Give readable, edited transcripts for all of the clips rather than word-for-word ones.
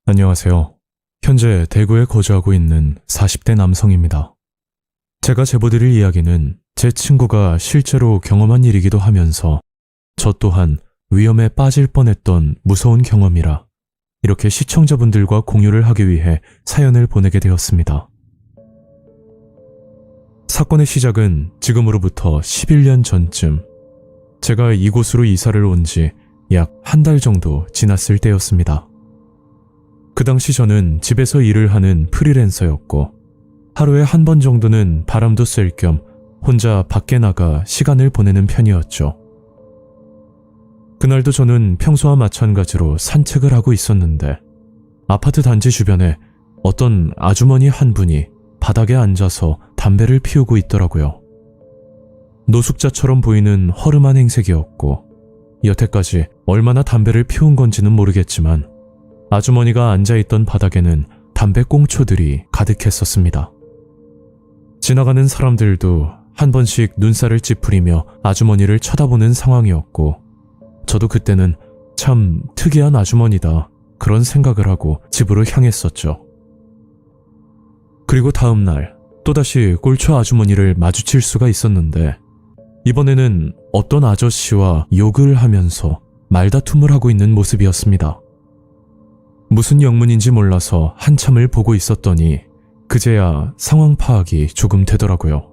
안녕하세요. 현재 대구에 거주하고 있는 40대 남성입니다. 제가 제보드릴 이야기는 제 친구가 실제로 경험한 일이기도 하면서 저 또한 위험에 빠질 뻔했던 무서운 경험이라 이렇게 시청자분들과 공유를 하기 위해 사연을 보내게 되었습니다. 사건의 시작은 지금으로부터 11년 전쯤 제가 이곳으로 이사를 온 지 약 한 달 정도 지났을 때였습니다. 그 당시 저는 집에서 일을 하는 프리랜서였고 하루에 한 번 정도는 바람도 쐴 겸 혼자 밖에 나가 시간을 보내는 편이었죠. 그날도 저는 평소와 마찬가지로 산책을 하고 있었는데 아파트 단지 주변에 어떤 아주머니 한 분이 바닥에 앉아서 담배를 피우고 있더라고요. 노숙자처럼 보이는 허름한 행색이었고 여태까지 얼마나 담배를 피운 건지는 모르겠지만 아주머니가 앉아있던 바닥에는 담배 꽁초들이 가득했었습니다. 지나가는 사람들도 한 번씩 눈살을 찌푸리며 아주머니를 쳐다보는 상황이었고 저도 그때는 참 특이한 아주머니다 그런 생각을 하고 집으로 향했었죠. 그리고 다음 날 또다시 꼴초 아주머니를 마주칠 수가 있었는데 이번에는 어떤 아저씨와 욕을 하면서 말다툼을 하고 있는 모습이었습니다. 무슨 영문인지 몰라서 한참을 보고 있었더니 그제야 상황 파악이 조금 되더라고요.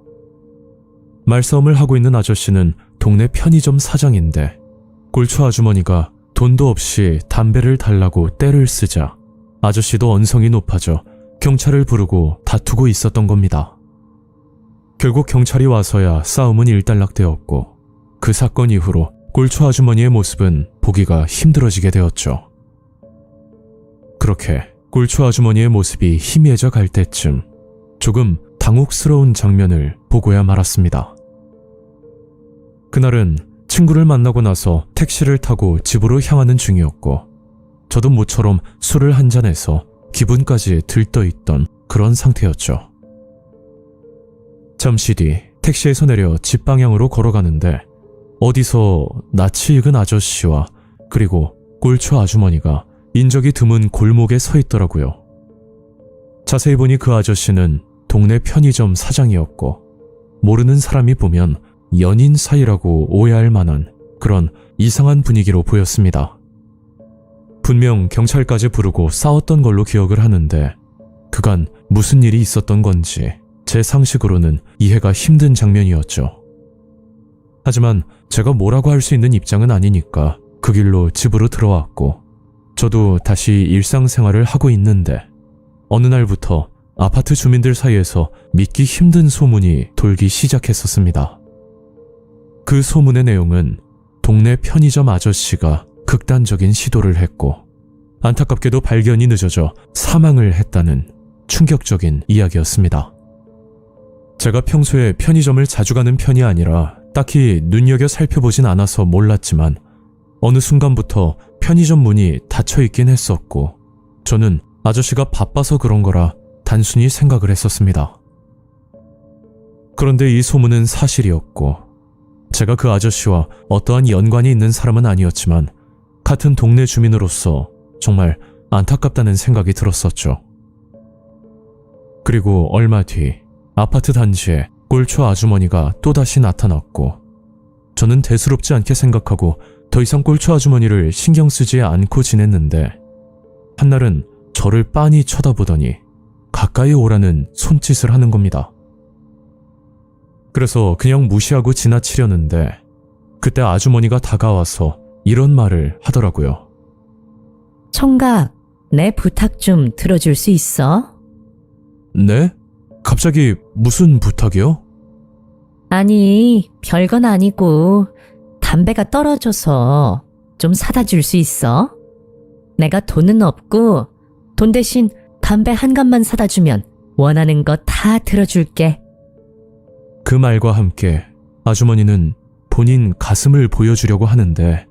말싸움을 하고 있는 아저씨는 동네 편의점 사장인데 꼴초 아주머니가 돈도 없이 담배를 달라고 떼를 쓰자 아저씨도 언성이 높아져 경찰을 부르고 다투고 있었던 겁니다. 결국 경찰이 와서야 싸움은 일단락되었고 그 사건 이후로 꼴초 아주머니의 모습은 보기가 힘들어지게 되었죠. 그렇게 꼴초 아주머니의 모습이 희미해져 갈 때쯤 조금 당혹스러운 장면을 보고야 말았습니다. 그날은 친구를 만나고 나서 택시를 타고 집으로 향하는 중이었고 저도 모처럼 술을 한잔해서 기분까지 들떠있던 그런 상태였죠. 잠시 뒤 택시에서 내려 집 방향으로 걸어가는데 어디서 낯이 익은 아저씨와 그리고 꼴초 아주머니가 인적이 드문 골목에 서 있더라고요. 자세히 보니 그 아저씨는 동네 편의점 사장이었고 모르는 사람이 보면 연인 사이라고 오해할 만한 그런 이상한 분위기로 보였습니다. 분명 경찰까지 부르고 싸웠던 걸로 기억을 하는데 그간 무슨 일이 있었던 건지 제 상식으로는 이해가 힘든 장면이었죠. 하지만 제가 뭐라고 할 수 있는 입장은 아니니까 그 길로 집으로 들어왔고 저도 다시 일상생활을 하고 있는데 어느 날부터 아파트 주민들 사이에서 믿기 힘든 소문이 돌기 시작했었습니다. 그 소문의 내용은 동네 편의점 아저씨가 극단적인 시도를 했고 안타깝게도 발견이 늦어져 사망을 했다는 충격적인 이야기였습니다. 제가 평소에 편의점을 자주 가는 편이 아니라 딱히 눈여겨 살펴보진 않아서 몰랐지만 어느 순간부터 편의점 문이 닫혀있긴 했었고 저는 아저씨가 바빠서 그런 거라 단순히 생각을 했었습니다. 그런데 이 소문은 사실이었고 제가 그 아저씨와 어떠한 연관이 있는 사람은 아니었지만 같은 동네 주민으로서 정말 안타깝다는 생각이 들었었죠. 그리고 얼마 뒤 아파트 단지에 꼴초 아주머니가 또다시 나타났고 저는 대수롭지 않게 생각하고 더 이상 꼴초 아주머니를 신경 쓰지 않고 지냈는데 한날은 저를 빤히 쳐다보더니 가까이 오라는 손짓을 하는 겁니다. 그래서 그냥 무시하고 지나치려는데 그때 아주머니가 다가와서 이런 말을 하더라고요. 청각, 내 부탁 좀 들어줄 수 있어? 네? 갑자기 무슨 부탁이요? 아니, 별건 아니고 담배가 떨어져서 좀 사다 줄 수 있어? 내가 돈은 없고 돈 대신 담배 한 갑만 사다 주면 원하는 거 다 들어줄게. 그 말과 함께 아주머니는 본인 가슴을 보여주려고 하는데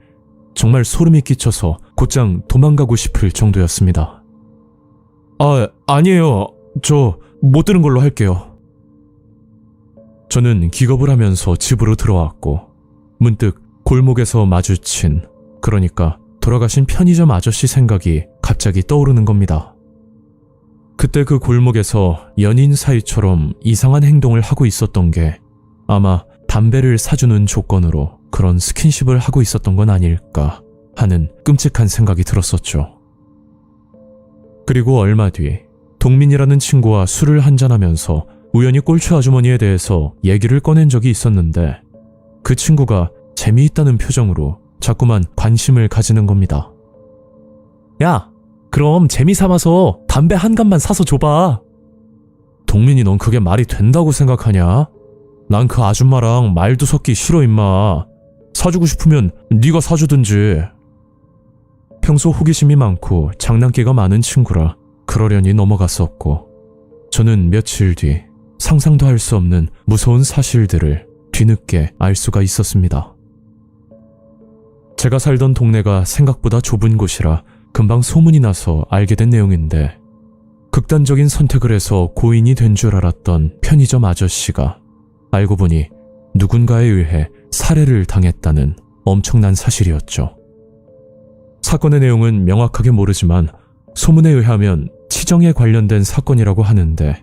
정말 소름이 끼쳐서 곧장 도망가고 싶을 정도였습니다. 아니에요. 저 못 들은 걸로 할게요. 저는 기겁을 하면서 집으로 들어왔고 문득 골목에서 마주친, 그러니까 돌아가신 편의점 아저씨 생각이 갑자기 떠오르는 겁니다. 그때 그 골목에서 연인 사이처럼 이상한 행동을 하고 있었던 게 아마 담배를 사주는 조건으로 그런 스킨십을 하고 있었던 건 아닐까 하는 끔찍한 생각이 들었었죠. 그리고 얼마 뒤 동민이라는 친구와 술을 한잔하면서 우연히 꼴추 아주머니에 대해서 얘기를 꺼낸 적이 있었는데 그 친구가 재미있다는 표정으로 자꾸만 관심을 가지는 겁니다. 야, 그럼 재미삼아서 담배 한 갑만 사서 줘봐. 동민이 넌 그게 말이 된다고 생각하냐? 난 그 아줌마랑 말도 섞기 싫어 임마. 사주고 싶으면 네가 사주든지. 평소 호기심이 많고 장난기가 많은 친구라 그러려니 넘어갔었고 저는 며칠 뒤 상상도 할 수 없는 무서운 사실들을 뒤늦게 알 수가 있었습니다. 제가 살던 동네가 생각보다 좁은 곳이라 금방 소문이 나서 알게 된 내용인데 극단적인 선택을 해서 고인이 된 줄 알았던 편의점 아저씨가 알고 보니 누군가에 의해 살해를 당했다는 엄청난 사실이었죠. 사건의 내용은 명확하게 모르지만 소문에 의하면 치정에 관련된 사건이라고 하는데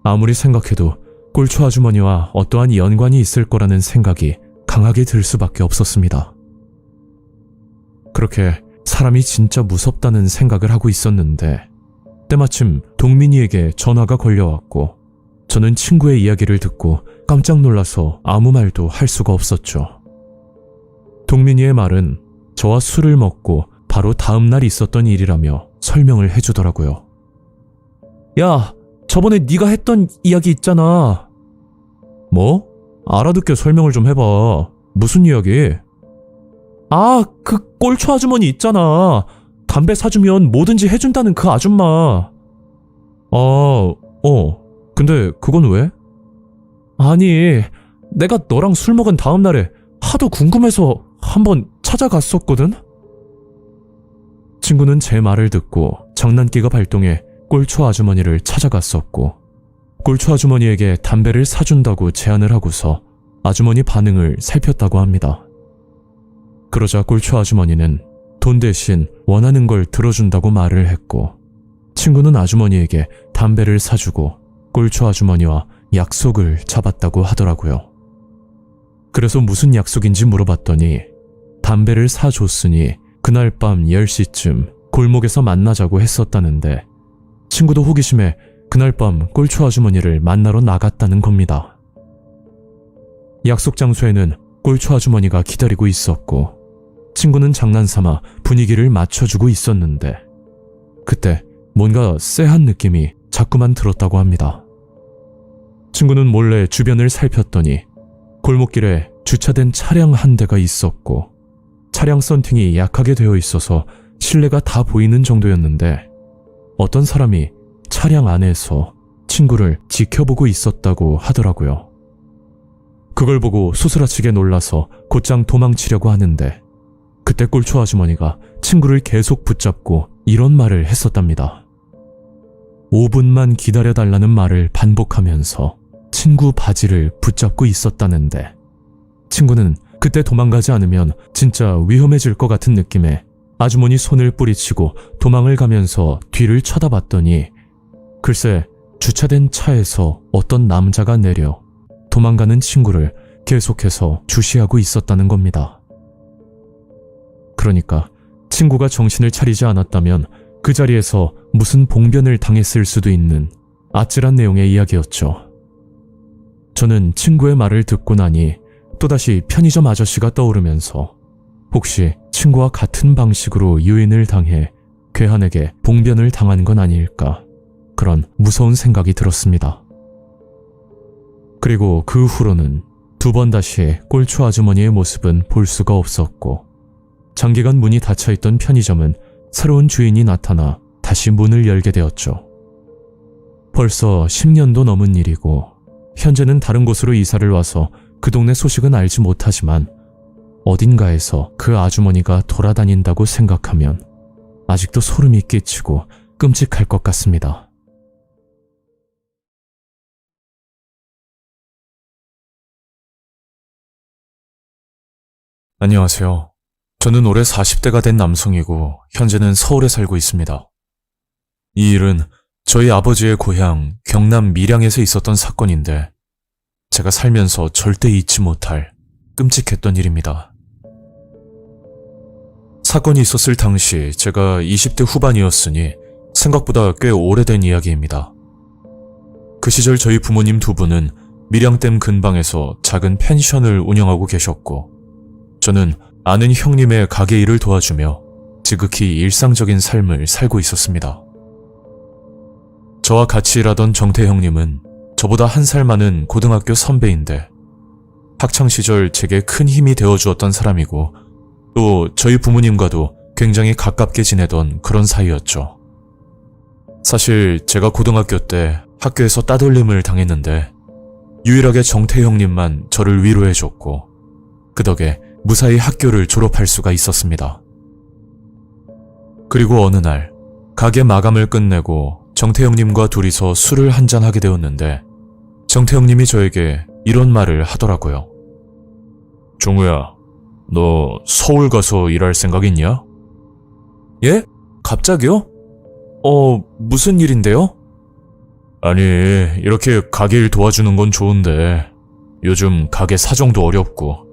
아무리 생각해도 꼴추 아주머니와 어떠한 연관이 있을 거라는 생각이 강하게 들 수밖에 없었습니다. 그렇게 사람이 진짜 무섭다는 생각을 하고 있었는데 때마침 동민이에게 전화가 걸려왔고 저는 친구의 이야기를 듣고 깜짝 놀라서 아무 말도 할 수가 없었죠. 동민이의 말은 저와 술을 먹고 바로 다음 날 있었던 일이라며 설명을 해주더라고요. 야, 저번에 네가 했던 이야기 있잖아. 뭐? 알아듣게 설명을 좀 해봐. 무슨 이야기? 아, 그 꼴초 아주머니 있잖아. 담배 사주면 뭐든지 해준다는 그 아줌마. 근데 그건 왜? 아니, 내가 너랑 술 먹은 다음 날에 하도 궁금해서 한번 찾아갔었거든? 친구는 제 말을 듣고 장난기가 발동해 꼴초 아주머니를 찾아갔었고 꼴초 아주머니에게 담배를 사준다고 제안을 하고서 아주머니 반응을 살폈다고 합니다. 그러자 꼴초 아주머니는 돈 대신 원하는 걸 들어준다고 말을 했고 친구는 아주머니에게 담배를 사주고 꼴초 아주머니와 약속을 잡았다고 하더라고요. 그래서 무슨 약속인지 물어봤더니 담배를 사줬으니 그날 밤 10시쯤 골목에서 만나자고 했었다는데 친구도 호기심에 그날 밤 꼴초 아주머니를 만나러 나갔다는 겁니다. 약속 장소에는 꼴초 아주머니가 기다리고 있었고 친구는 장난삼아 분위기를 맞춰주고 있었는데 그때 뭔가 쎄한 느낌이 자꾸만 들었다고 합니다. 친구는 몰래 주변을 살폈더니 골목길에 주차된 차량 한 대가 있었고 차량 썬팅이 약하게 되어 있어서 실내가 다 보이는 정도였는데 어떤 사람이 차량 안에서 친구를 지켜보고 있었다고 하더라고요. 그걸 보고 소스라치게 놀라서 곧장 도망치려고 하는데 그때 꼴초 아주머니가 친구를 계속 붙잡고 이런 말을 했었답니다. 5분만 기다려달라는 말을 반복하면서 친구 바지를 붙잡고 있었다는데 친구는 그때 도망가지 않으면 진짜 위험해질 것 같은 느낌에 아주머니 손을 뿌리치고 도망을 가면서 뒤를 쳐다봤더니 글쎄 주차된 차에서 어떤 남자가 내려 도망가는 친구를 계속해서 주시하고 있었다는 겁니다. 그러니까 친구가 정신을 차리지 않았다면 그 자리에서 무슨 봉변을 당했을 수도 있는 아찔한 내용의 이야기였죠. 저는 친구의 말을 듣고 나니 또다시 편의점 아저씨가 떠오르면서 혹시 친구와 같은 방식으로 유인을 당해 괴한에게 봉변을 당한 건 아닐까 그런 무서운 생각이 들었습니다. 그리고 그 후로는 두 번 다시 꼴초 아주머니의 모습은 볼 수가 없었고 장기간 문이 닫혀있던 편의점은 새로운 주인이 나타나 다시 문을 열게 되었죠. 벌써 10년도 넘은 일이고 현재는 다른 곳으로 이사를 와서 그 동네 소식은 알지 못하지만 어딘가에서 그 아주머니가 돌아다닌다고 생각하면 아직도 소름이 끼치고 끔찍할 것 같습니다. 안녕하세요. 저는 올해 40대가 된 남성이고 현재는 서울에 살고 있습니다. 이 일은 저희 아버지의 고향 경남 밀양에서 있었던 사건인데 제가 살면서 절대 잊지 못할 끔찍했던 일입니다. 사건이 있었을 당시 제가 20대 후반이었으니 생각보다 꽤 오래된 이야기입니다. 그 시절 저희 부모님 두 분은 밀양댐 근방에서 작은 펜션을 운영하고 계셨고 저는 아는 형님의 가게 일을 도와주며 지극히 일상적인 삶을 살고 있었습니다. 저와 같이 일하던 정태 형님은 저보다 한 살 많은 고등학교 선배인데 학창시절 제게 큰 힘이 되어주었던 사람이고 또 저희 부모님과도 굉장히 가깝게 지내던 그런 사이였죠. 사실 제가 고등학교 때 학교에서 따돌림을 당했는데 유일하게 정태 형님만 저를 위로해줬고 그 덕에 무사히 학교를 졸업할 수가 있었습니다. 그리고 어느 날 가게 마감을 끝내고 정태 형님과 둘이서 술을 한잔하게 되었는데 정태 형님이 저에게 이런 말을 하더라고요. 종우야, 너 서울 가서 일할 생각 있냐? 예? 갑자기요? 무슨 일인데요? 아니, 이렇게 가게 일 도와주는 건 좋은데 요즘 가게 사정도 어렵고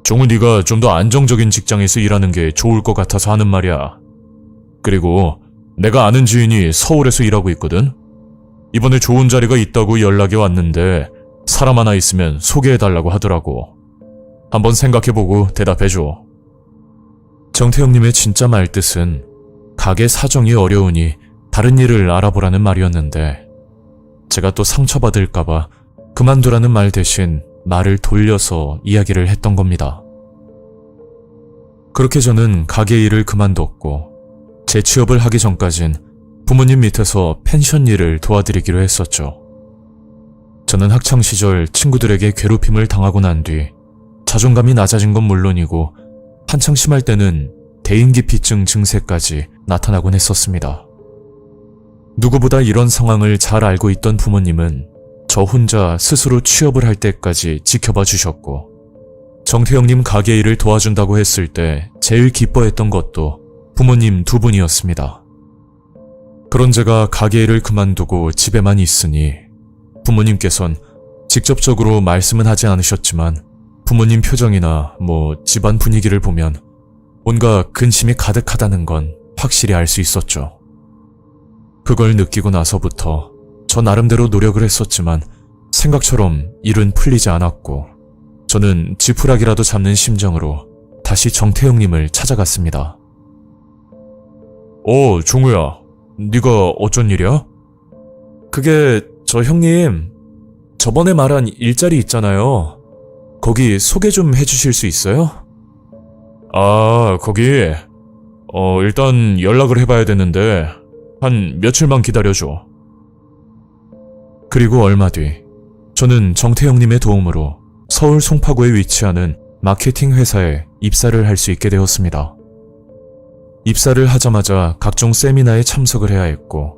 종우 네가 좀 더 안정적인 직장에서 일하는 게 좋을 것 같아서 하는 말이야. 그리고 내가 아는 지인이 서울에서 일하고 있거든? 이번에 좋은 자리가 있다고 연락이 왔는데 사람 하나 있으면 소개해달라고 하더라고. 한번 생각해보고 대답해줘. 정태형님의 진짜 말뜻은 가게 사정이 어려우니 다른 일을 알아보라는 말이었는데 제가 또 상처받을까봐 그만두라는 말 대신 말을 돌려서 이야기를 했던 겁니다. 그렇게 저는 가게 일을 그만뒀고 재취업을 하기 전까진 부모님 밑에서 펜션 일을 도와드리기로 했었죠. 저는 학창시절 친구들에게 괴롭힘을 당하고 난 뒤 자존감이 낮아진 건 물론이고 한창 심할 때는 대인기피증 증세까지 나타나곤 했었습니다. 누구보다 이런 상황을 잘 알고 있던 부모님은 저 혼자 스스로 취업을 할 때까지 지켜봐 주셨고 정태형님 가게 일을 도와준다고 했을 때 제일 기뻐했던 것도 부모님 두 분이었습니다. 그런 제가 가게 일을 그만두고 집에만 있으니 부모님께선 직접적으로 말씀은 하지 않으셨지만 부모님 표정이나 집안 분위기를 보면 뭔가 근심이 가득하다는 건 확실히 알 수 있었죠. 그걸 느끼고 나서부터 저 나름대로 노력을 했었지만 생각처럼 일은 풀리지 않았고 저는 지푸라기라도 잡는 심정으로 다시 정태형님을 찾아갔습니다. 종우야, 네가 어쩐 일이야? 그게 저 형님, 저번에 말한 일자리 있잖아요. 거기 소개 좀 해주실 수 있어요? 아, 거기 일단 연락을 해봐야 되는데 한 며칠만 기다려줘. 그리고 얼마 뒤 저는 정태형님의 도움으로 서울 송파구에 위치하는 마케팅 회사에 입사를 할 수 있게 되었습니다. 입사를 하자마자 각종 세미나에 참석을 해야 했고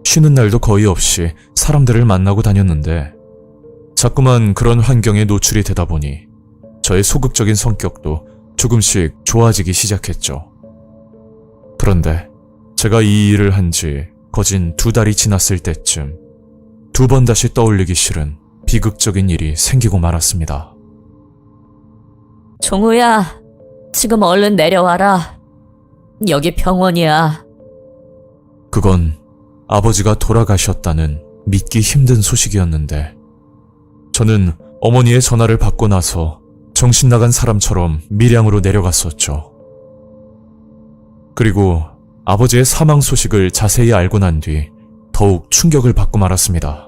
쉬는 날도 거의 없이 사람들을 만나고 다녔는데 자꾸만 그런 환경에 노출이 되다 보니 저의 소극적인 성격도 조금씩 좋아지기 시작했죠. 그런데 제가 이 일을 한 지 거진 2달이 지났을 때쯤 두 번 다시 떠올리기 싫은 비극적인 일이 생기고 말았습니다. 종우야, 지금 얼른 내려와라. 여기 병원이야. 그건 아버지가 돌아가셨다는 믿기 힘든 소식이었는데 저는 어머니의 전화를 받고 나서 정신 나간 사람처럼 밀양으로 내려갔었죠. 그리고 아버지의 사망 소식을 자세히 알고 난 뒤 더욱 충격을 받고 말았습니다.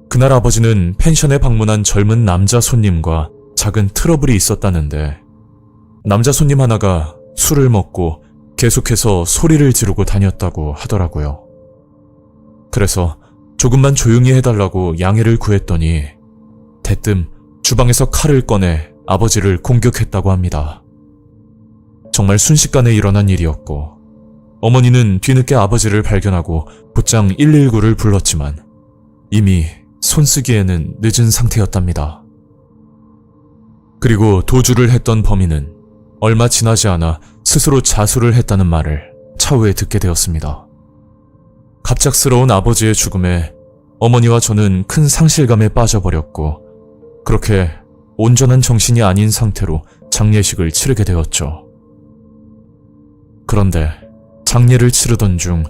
그날 아버지는 펜션에 방문한 젊은 남자 손님과 작은 트러블이 있었다는데 남자 손님 하나가 술을 먹고 계속해서 소리를 지르고 다녔다고 하더라고요. 그래서 조금만 조용히 해달라고 양해를 구했더니 대뜸 주방에서 칼을 꺼내 아버지를 공격했다고 합니다. 정말 순식간에 일어난 일이었고 어머니는 뒤늦게 아버지를 발견하고 곧장 119를 불렀지만 이미 손쓰기에는 늦은 상태였답니다. 그리고 도주를 했던 범인은 얼마 지나지 않아 스스로 자수를 했다는 말을 차후에 듣게 되었습니다. 갑작스러운 아버지의 죽음에 어머니와 저는 큰 상실감에 빠져버렸고, 그렇게 온전한 정신이 아닌 상태로 장례식을 치르게 되었죠. 그런데 장례를 치르던 중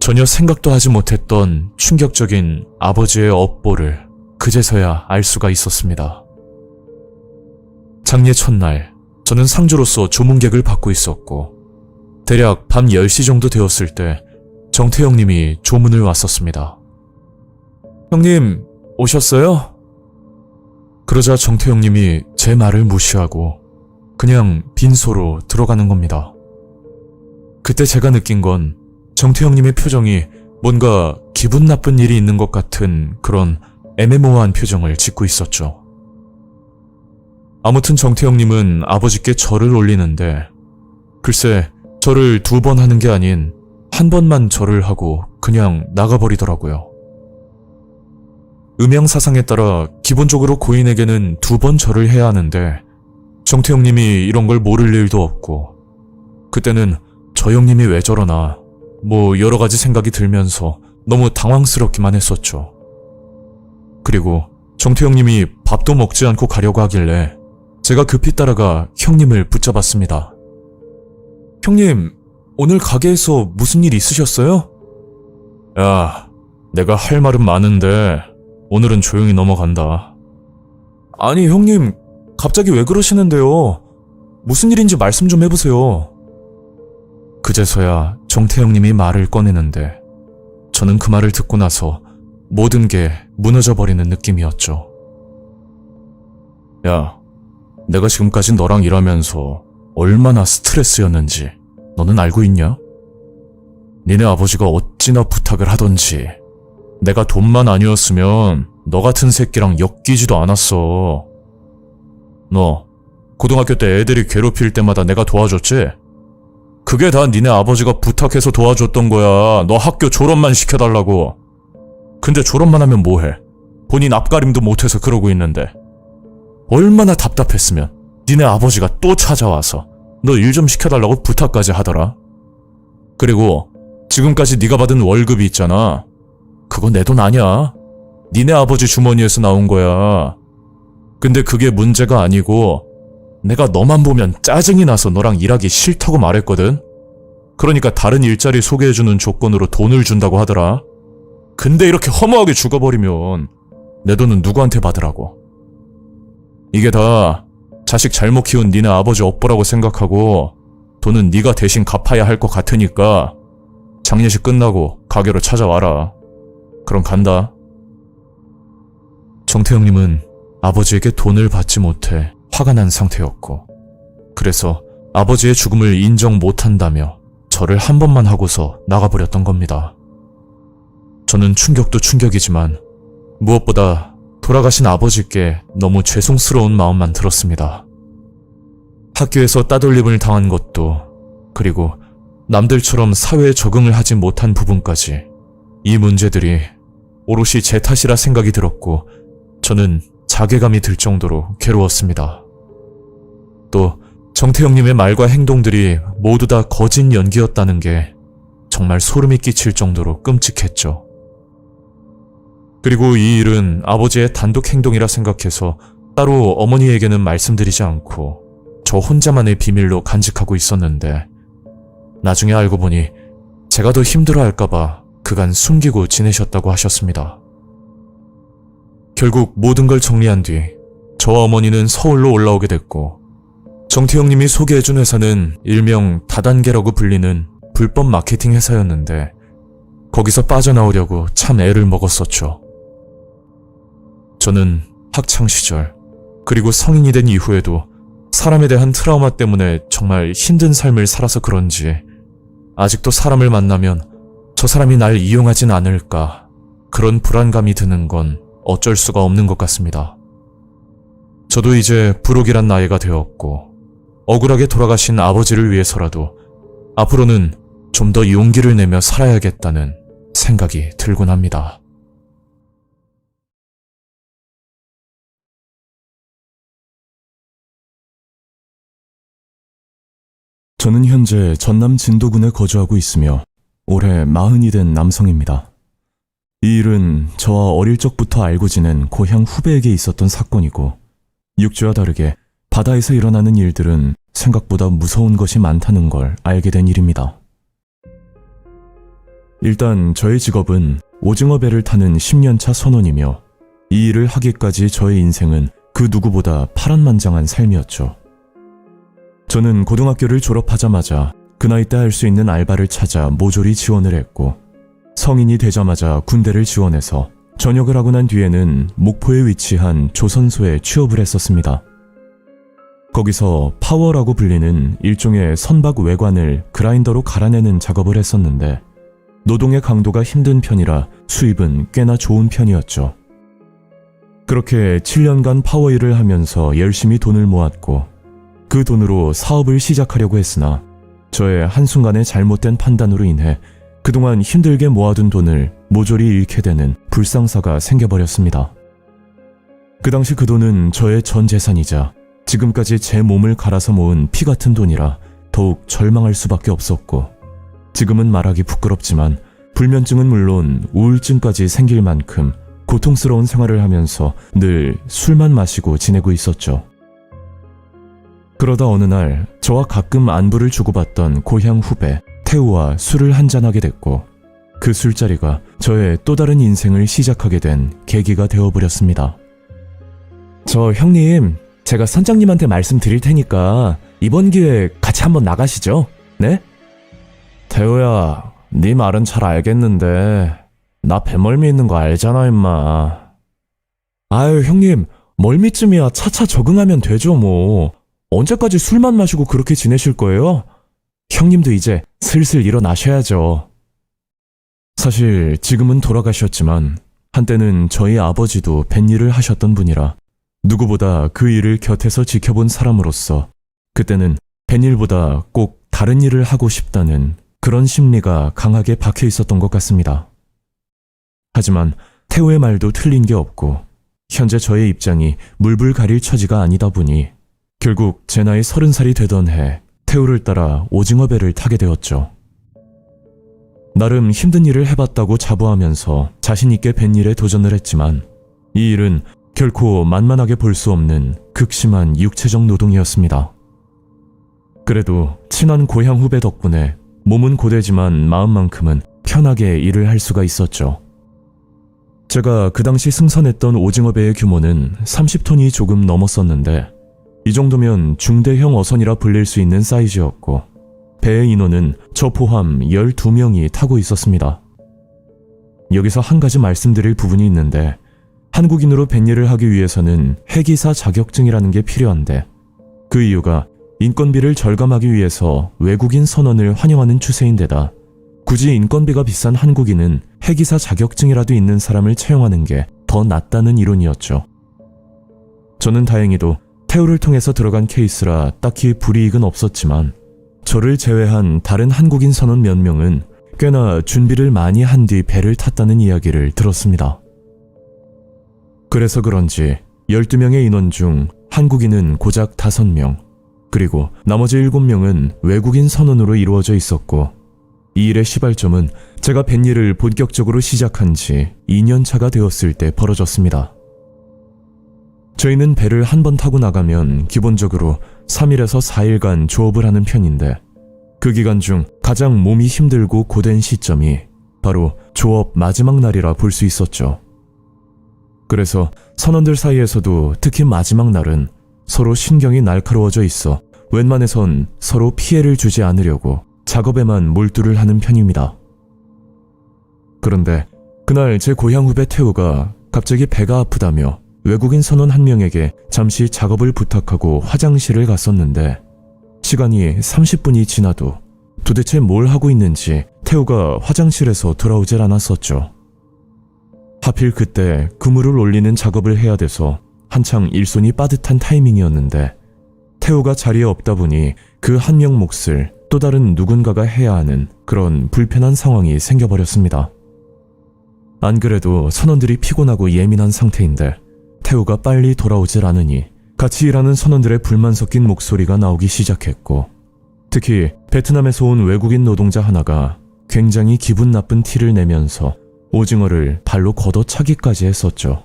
전혀 생각도 하지 못했던 충격적인 아버지의 업보를 그제서야 알 수가 있었습니다. 장례 첫날, 저는 상주로서 조문객을 받고 있었고, 대략 밤 10시 정도 되었을 때 정태영 님이 조문을 왔었습니다. 형님, 오셨어요? 그러자 정태영 님이 제 말을 무시하고 그냥 빈소로 들어가는 겁니다. 그때 제가 느낀 건 정태영 님의 표정이 뭔가 기분 나쁜 일이 있는 것 같은 그런 애매모호한 표정을 짓고 있었죠. 아무튼 정태영 님은 아버지께 절을 올리는데, 글쎄 절을 2번 하는 게 아닌 1번만 절을 하고 그냥 나가버리더라고요. 음양사상에 따라 기본적으로 고인에게는 2번 절을 해야 하는데, 정태영 님이 이런 걸 모를 일도 없고, 그때는 저 형님이 왜 저러나 뭐 여러 가지 생각이 들면서 너무 당황스럽기만 했었죠. 그리고 정태영 님이 밥도 먹지 않고 가려고 하길래 제가 급히 따라가 형님을 붙잡았습니다. 형님, 오늘 가게에서 무슨 일 있으셨어요? 야, 내가 할 말은 많은데 오늘은 조용히 넘어간다. 아니 형님, 갑자기 왜 그러시는데요? 무슨 일인지 말씀 좀 해보세요. 그제서야 정태영 님이 말을 꺼내는데, 저는 그 말을 듣고 나서 모든 게 무너져버리는 느낌이었죠. 야, 내가 지금까지 너랑 일하면서 얼마나 스트레스였는지 너는 알고 있냐? 니네 아버지가 어찌나 부탁을 하던지 내가 돈만 아니었으면 너 같은 새끼랑 엮이지도 않았어. 너 고등학교 때 애들이 괴롭힐 때마다 내가 도와줬지? 그게 다 니네 아버지가 부탁해서 도와줬던 거야. 너 학교 졸업만 시켜달라고. 근데 졸업만 하면 뭐해? 본인 앞가림도 못해서 그러고 있는데. 얼마나 답답했으면 니네 아버지가 또 찾아와서 너 일 좀 시켜달라고 부탁까지 하더라. 그리고 지금까지 네가 받은 월급이 있잖아. 그거 내 돈 아니야. 니네 아버지 주머니에서 나온 거야. 근데 그게 문제가 아니고, 내가 너만 보면 짜증이 나서 너랑 일하기 싫다고 말했거든. 그러니까 다른 일자리 소개해주는 조건으로 돈을 준다고 하더라. 근데 이렇게 허무하게 죽어버리면 내 돈은 누구한테 받으라고. 이게 다 자식 잘못 키운 니네 아버지 업보라고 생각하고 돈은 네가 대신 갚아야 할 것 같으니까 장례식 끝나고 가게로 찾아와라. 그럼 간다. 정태영님은 아버지에게 돈을 받지 못해 화가 난 상태였고, 그래서 아버지의 죽음을 인정 못한다며 절을 한 번만 하고서 나가버렸던 겁니다. 저는 충격도 충격이지만 무엇보다 돌아가신 아버지께 너무 죄송스러운 마음만 들었습니다. 학교에서 따돌림을 당한 것도, 그리고 남들처럼 사회에 적응을 하지 못한 부분까지, 이 문제들이 오롯이 제 탓이라 생각이 들었고, 저는 자괴감이 들 정도로 괴로웠습니다. 또 정태영님의 말과 행동들이 모두 다 거짓 연기였다는 게 정말 소름이 끼칠 정도로 끔찍했죠. 그리고 이 일은 아버지의 단독 행동이라 생각해서 따로 어머니에게는 말씀드리지 않고 저 혼자만의 비밀로 간직하고 있었는데, 나중에 알고 보니 제가 더 힘들어할까봐 그간 숨기고 지내셨다고 하셨습니다. 결국 모든 걸 정리한 뒤 저와 어머니는 서울로 올라오게 됐고, 정태영님이 소개해준 회사는 일명 다단계라고 불리는 불법 마케팅 회사였는데, 거기서 빠져나오려고 참 애를 먹었었죠. 저는 학창시절, 그리고 성인이 된 이후에도 사람에 대한 트라우마 때문에 정말 힘든 삶을 살아서 그런지 아직도 사람을 만나면 저 사람이 날 이용하진 않을까, 그런 불안감이 드는 건 어쩔 수가 없는 것 같습니다. 저도 이제 부록이란 나이가 되었고, 억울하게 돌아가신 아버지를 위해서라도 앞으로는 좀 더 용기를 내며 살아야겠다는 생각이 들곤 합니다. 저는 현재 전남 진도군에 거주하고 있으며 올해 40이 된 남성입니다. 이 일은 저와 어릴 적부터 알고 지낸 고향 후배에게 있었던 사건이고, 육지와 다르게 바다에서 일어나는 일들은 생각보다 무서운 것이 많다는 걸 알게 된 일입니다. 일단 저의 직업은 오징어 배를 타는 10년차 선원이며, 이 일을 하기까지 저의 인생은 그 누구보다 파란만장한 삶이었죠. 저는 고등학교를 졸업하자마자 그 나이 때 할 수 있는 알바를 찾아 모조리 지원을 했고, 성인이 되자마자 군대를 지원해서 전역을 하고 난 뒤에는 목포에 위치한 조선소에 취업을 했었습니다. 거기서 파워라고 불리는 일종의 선박 외관을 그라인더로 갈아내는 작업을 했었는데, 노동의 강도가 힘든 편이라 수입은 꽤나 좋은 편이었죠. 그렇게 7년간 파워 일을 하면서 열심히 돈을 모았고, 그 돈으로 사업을 시작하려고 했으나 저의 한순간의 잘못된 판단으로 인해 그동안 힘들게 모아둔 돈을 모조리 잃게 되는 불상사가 생겨버렸습니다. 그 당시 그 돈은 저의 전 재산이자 지금까지 제 몸을 갈아서 모은 피 같은 돈이라 더욱 절망할 수밖에 없었고, 지금은 말하기 부끄럽지만 불면증은 물론 우울증까지 생길 만큼 고통스러운 생활을 하면서 늘 술만 마시고 지내고 있었죠. 그러다 어느 날 저와 가끔 안부를 주고받던 고향 후배 태우와 술을 한잔하게 됐고, 그 술자리가 저의 또 다른 인생을 시작하게 된 계기가 되어버렸습니다. 저 형님, 제가 선장님한테 말씀드릴 테니까 이번 기회에 같이 한번 나가시죠? 네? 태우야, 네 말은 잘 알겠는데 나 배멀미 있는 거 알잖아 임마. 아유 형님, 멀미쯤이야 차차 적응하면 되죠 뭐. 언제까지 술만 마시고 그렇게 지내실 거예요? 형님도 이제 슬슬 일어나셔야죠. 사실 지금은 돌아가셨지만 한때는 저희 아버지도 뱃일을 하셨던 분이라 누구보다 그 일을 곁에서 지켜본 사람으로서 그때는 뱃일보다 꼭 다른 일을 하고 싶다는 그런 심리가 강하게 박혀 있었던 것 같습니다. 하지만 태우의 말도 틀린 게 없고, 현재 저의 입장이 물불 가릴 처지가 아니다 보니 결국 제 나이 30살이 되던 해 태우를 따라 오징어 배를 타게 되었죠. 나름 힘든 일을 해봤다고 자부하면서 자신있게 뱃일에 도전을 했지만 이 일은 결코 만만하게 볼 수 없는 극심한 육체적 노동이었습니다. 그래도 친한 고향 후배 덕분에 몸은 고되지만 마음만큼은 편하게 일을 할 수가 있었죠. 제가 그 당시 승선했던 오징어 배의 규모는 30톤이 조금 넘었었는데, 이 정도면 중대형 어선이라 불릴 수 있는 사이즈였고, 배의 인원은 저 포함 12명이 타고 있었습니다. 여기서 한 가지 말씀드릴 부분이 있는데, 한국인으로 뱃일을 하기 위해서는 해기사 자격증이라는 게 필요한데, 그 이유가 인건비를 절감하기 위해서 외국인 선원을 환영하는 추세인데다 굳이 인건비가 비싼 한국인은 해기사 자격증이라도 있는 사람을 채용하는 게 더 낫다는 이론이었죠. 저는 다행히도 태우를 통해서 들어간 케이스라 딱히 불이익은 없었지만, 저를 제외한 다른 한국인 선원 몇 명은 꽤나 준비를 많이 한 뒤 배를 탔다는 이야기를 들었습니다. 그래서 그런지 12명의 인원 중 한국인은 고작 5명, 그리고 나머지 7명은 외국인 선원으로 이루어져 있었고, 이 일의 시발점은 제가 뱃일을 본격적으로 시작한 지 2년 차가 되었을 때 벌어졌습니다. 저희는 배를 한 번 타고 나가면 기본적으로 3일에서 4일간 조업을 하는 편인데, 그 기간 중 가장 몸이 힘들고 고된 시점이 바로 조업 마지막 날이라 볼 수 있었죠. 그래서 선원들 사이에서도 특히 마지막 날은 서로 신경이 날카로워져 있어 웬만해선 서로 피해를 주지 않으려고 작업에만 몰두를 하는 편입니다. 그런데 그날 제 고향 후배 태우가 갑자기 배가 아프다며 외국인 선원 한 명에게 잠시 작업을 부탁하고 화장실을 갔었는데, 시간이 30분이 지나도 도대체 뭘 하고 있는지 태우가 화장실에서 돌아오질 않았었죠. 하필 그때 그물을 올리는 작업을 해야 돼서 한창 일손이 빠듯한 타이밍이었는데, 태우가 자리에 없다 보니 그 한 명 몫을 또 다른 누군가가 해야 하는 그런 불편한 상황이 생겨버렸습니다. 안 그래도 선원들이 피곤하고 예민한 상태인데 태우가 빨리 돌아오질 않으니 같이 일하는 선원들의 불만 섞인 목소리가 나오기 시작했고, 특히 베트남에서 온 외국인 노동자 하나가 굉장히 기분 나쁜 티를 내면서 오징어를 발로 걷어차기까지 했었죠.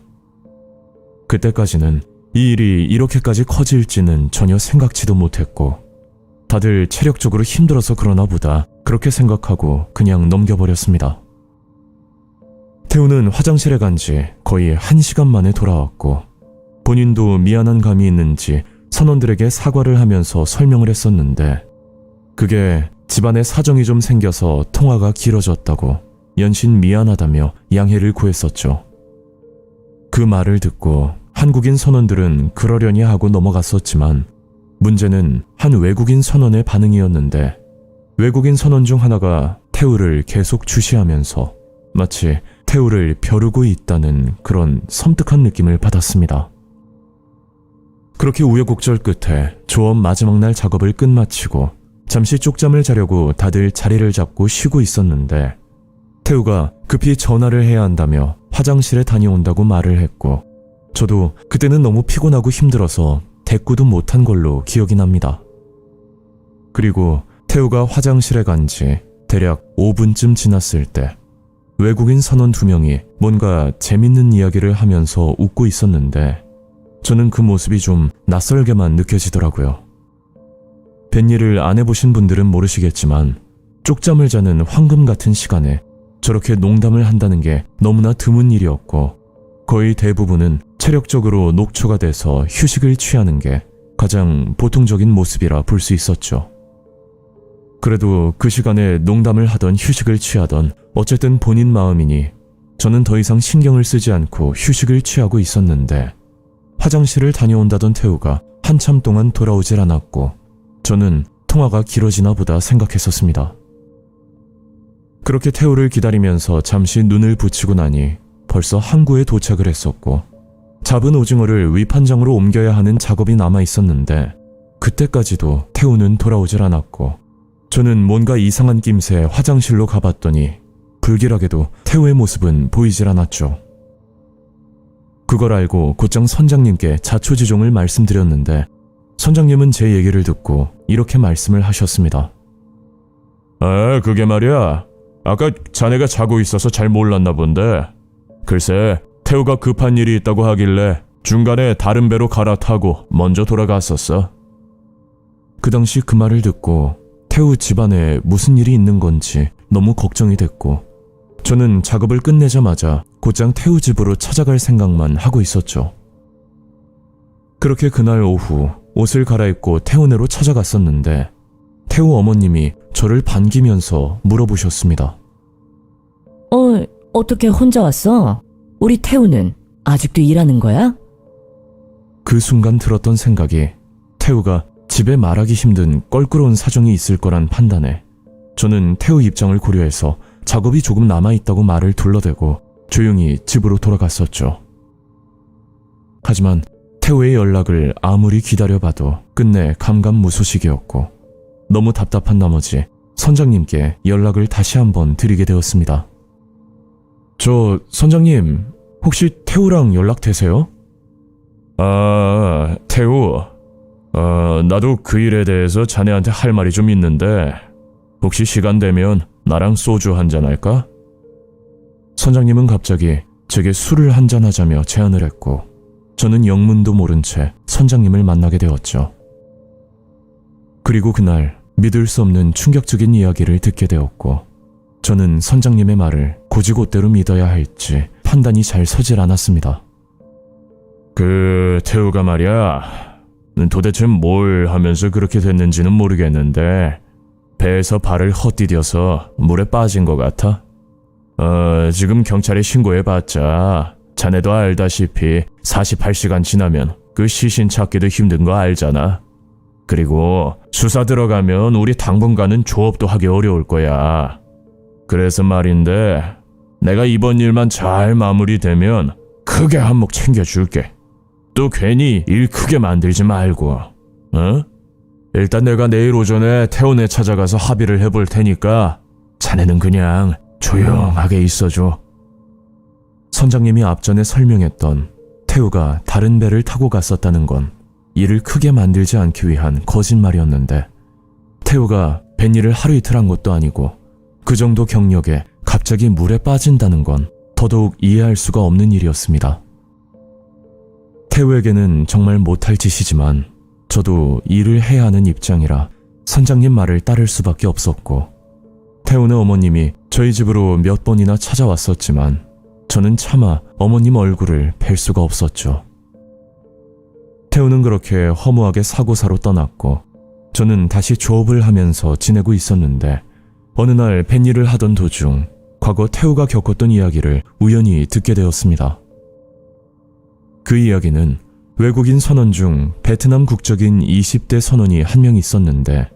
그때까지는 이 일이 이렇게까지 커질지는 전혀 생각지도 못했고 다들 체력적으로 힘들어서 그러나 보다 그렇게 생각하고 그냥 넘겨버렸습니다. 태우는 화장실에 간 지 거의 1시간 만에 돌아왔고 본인도 미안한 감이 있는지 선원들에게 사과를 하면서 설명을 했었는데 그게 집안에 사정이 좀 생겨서 통화가 길어졌다고 연신 미안하다며 양해를 구했었죠. 그 말을 듣고 한국인 선원들은 그러려니 하고 넘어갔었지만 문제는 한 외국인 선원의 반응이었는데 외국인 선원 중 하나가 태우를 계속 주시하면서 마치 태우를 벼르고 있다는 그런 섬뜩한 느낌을 받았습니다. 그렇게 우여곡절 끝에 조업 마지막 날 작업을 끝마치고 잠시 쪽잠을 자려고 다들 자리를 잡고 쉬고 있었는데 태우가 급히 전화를 해야 한다며 화장실에 다녀온다고 말을 했고 저도 그때는 너무 피곤하고 힘들어서 대꾸도 못한 걸로 기억이 납니다. 그리고 태우가 화장실에 간 지 대략 5분쯤 지났을 때 외국인 선원 2명이 뭔가 재밌는 이야기를 하면서 웃고 있었는데 저는 그 모습이 좀 낯설게만 느껴지더라고요. 뱃일을 안 해보신 분들은 모르시겠지만 쪽잠을 자는 황금 같은 시간에 저렇게 농담을 한다는 게 너무나 드문 일이었고 거의 대부분은 체력적으로 녹초가 돼서 휴식을 취하는 게 가장 보통적인 모습이라 볼 수 있었죠. 그래도 그 시간에 농담을 하던 휴식을 취하던 어쨌든 본인 마음이니 저는 더 이상 신경을 쓰지 않고 휴식을 취하고 있었는데 화장실을 다녀온다던 태우가 한참 동안 돌아오질 않았고 저는 통화가 길어지나 보다 생각했었습니다. 그렇게 태우를 기다리면서 잠시 눈을 붙이고 나니 벌써 항구에 도착을 했었고 잡은 오징어를 위판장으로 옮겨야 하는 작업이 남아 있었는데 그때까지도 태우는 돌아오질 않았고 저는 뭔가 이상한 낌새 화장실로 가봤더니 불길하게도 태우의 모습은 보이질 않았죠. 그걸 알고 곧장 선장님께 자초지종을 말씀드렸는데 선장님은 제 얘기를 듣고 이렇게 말씀을 하셨습니다. 그게 말이야. 아까 자네가 자고 있어서 잘 몰랐나 본데 글쎄 태우가 급한 일이 있다고 하길래 중간에 다른 배로 갈아타고 먼저 돌아갔었어. 그 당시 그 말을 듣고 태우 집안에 무슨 일이 있는 건지 너무 걱정이 됐고 저는 작업을 끝내자마자 곧장 태우 집으로 찾아갈 생각만 하고 있었죠. 그렇게 그날 오후 옷을 갈아입고 태우네로 찾아갔었는데 태우 어머님이 저를 반기면서 물어보셨습니다. 어떻게 혼자 왔어? 우리 태우는 아직도 일하는 거야? 그 순간 들었던 생각이 태우가 집에 말하기 힘든 껄끄러운 사정이 있을 거란 판단에 저는 태우 입장을 고려해서 작업이 조금 남아있다고 말을 둘러대고 조용히 집으로 돌아갔었죠. 하지만 태우의 연락을 아무리 기다려봐도 끝내 감감무소식이었고 너무 답답한 나머지 선장님께 연락을 다시 한번 드리게 되었습니다. 선장님, 혹시 태우랑 연락되세요? 태우. 나도 그 일에 대해서 자네한테 할 말이 좀 있는데 혹시 시간 되면 나랑 소주 한잔 할까? 선장님은 갑자기 제게 술을 한잔 하자며 제안을 했고 저는 영문도 모른 채 선장님을 만나게 되었죠. 그리고 그날 믿을 수 없는 충격적인 이야기를 듣게 되었고 저는 선장님의 말을 고지고대로 믿어야 할지 판단이 잘 서질 않았습니다. 태우가 말이야, 도대체 뭘 하면서 그렇게 됐는지는 모르겠는데 배에서 발을 헛디뎌서 물에 빠진 것 같아. 지금 경찰에 신고해봤자 자네도 알다시피 48시간 지나면 그 시신 찾기도 힘든 거 알잖아. 그리고 수사 들어가면 우리 당분간은 조업도 하기 어려울 거야. 그래서 말인데 내가 이번 일만 잘 마무리되면 크게 한몫 챙겨줄게. 또 괜히 일 크게 만들지 말고. 일단 내가 내일 오전에 태우네 찾아가서 합의를 해볼 테니까 자네는 그냥 조용하게 있어줘. 선장님이 앞전에 설명했던 태우가 다른 배를 타고 갔었다는 건 일을 크게 만들지 않기 위한 거짓말이었는데 태우가 뱃일을 하루 이틀 한 것도 아니고 그 정도 경력에 갑자기 물에 빠진다는 건 더더욱 이해할 수가 없는 일이었습니다. 태우에게는 정말 못할 짓이지만 저도 일을 해야 하는 입장이라 선장님 말을 따를 수밖에 없었고, 태우는 어머님이 저희 집으로 몇 번이나 찾아왔었지만 저는 차마 어머님 얼굴을 뵐 수가 없었죠. 태우는 그렇게 허무하게 사고사로 떠났고 저는 다시 조업을 하면서 지내고 있었는데, 어느 날 뱃일을 하던 도중 과거 태우가 겪었던 이야기를 우연히 듣게 되었습니다. 그 이야기는 외국인 선원 중 베트남 국적인 20대 선원이 한 명 있었는데,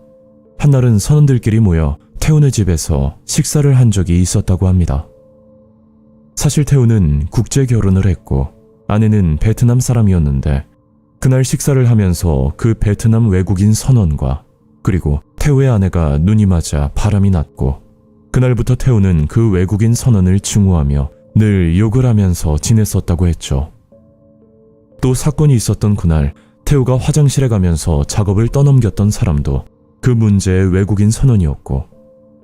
한날은 선원들끼리 모여 태우네 집에서 식사를 한 적이 있었다고 합니다. 사실 태우는 국제 결혼을 했고 아내는 베트남 사람이었는데, 그날 식사를 하면서 그 베트남 외국인 선원과 그리고 태우의 아내가 눈이 맞아 바람이 났고, 그날부터 태우는 그 외국인 선원을 증오하며 늘 욕을 하면서 지냈었다고 했죠. 또 사건이 있었던 그날 태우가 화장실에 가면서 작업을 떠넘겼던 사람도 그 문제의 외국인 선원이었고,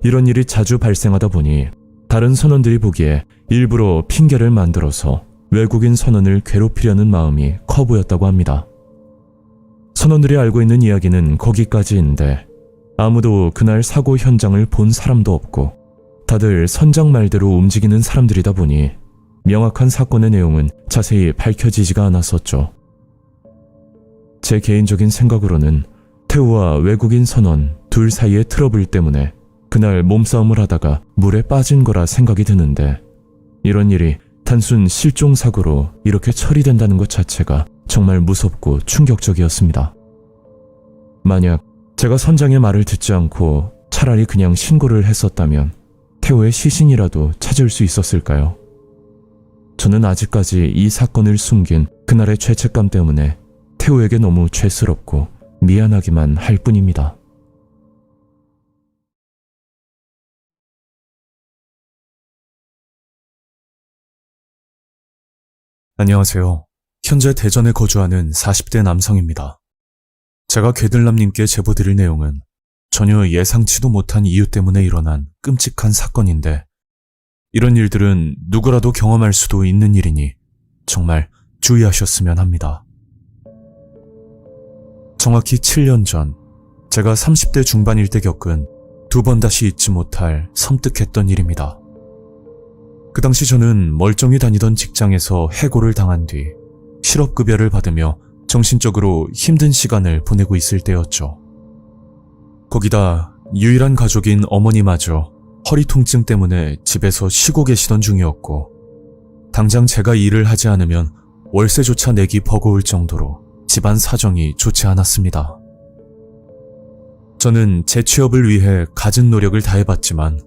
이런 일이 자주 발생하다 보니 다른 선원들이 보기에 일부러 핑계를 만들어서 외국인 선원을 괴롭히려는 마음이 커 보였다고 합니다. 선원들이 알고 있는 이야기는 거기까지인데, 아무도 그날 사고 현장을 본 사람도 없고 다들 선장 말대로 움직이는 사람들이다 보니 명확한 사건의 내용은 자세히 밝혀지지가 않았었죠. 제 개인적인 생각으로는 태우와 외국인 선원 둘 사이의 트러블 때문에 그날 몸싸움을 하다가 물에 빠진 거라 생각이 드는데, 이런 일이 단순 실종사고로 이렇게 처리된다는 것 자체가 정말 무섭고 충격적이었습니다. 만약 제가 선장의 말을 듣지 않고 차라리 그냥 신고를 했었다면 태우의 시신이라도 찾을 수 있었을까요? 저는 아직까지 이 사건을 숨긴 그날의 죄책감 때문에 태우에게 너무 죄스럽고 미안하기만 할 뿐입니다. 안녕하세요. 현재 대전에 거주하는 40대 남성입니다. 제가 괴들남님께 제보드릴 내용은 전혀 예상치도 못한 이유 때문에 일어난 끔찍한 사건인데, 이런 일들은 누구라도 경험할 수도 있는 일이니 정말 주의하셨으면 합니다. 정확히 7년 전 제가 30대 중반일 때 겪은 두 번 다시 잊지 못할 섬뜩했던 일입니다. 그 당시 저는 멀쩡히 다니던 직장에서 해고를 당한 뒤 실업급여를 받으며 정신적으로 힘든 시간을 보내고 있을 때였죠. 거기다 유일한 가족인 어머니마저 허리 통증 때문에 집에서 쉬고 계시던 중이었고, 당장 제가 일을 하지 않으면 월세조차 내기 버거울 정도로 집안 사정이 좋지 않았습니다. 저는 재취업을 위해 갖은 노력을 다해봤지만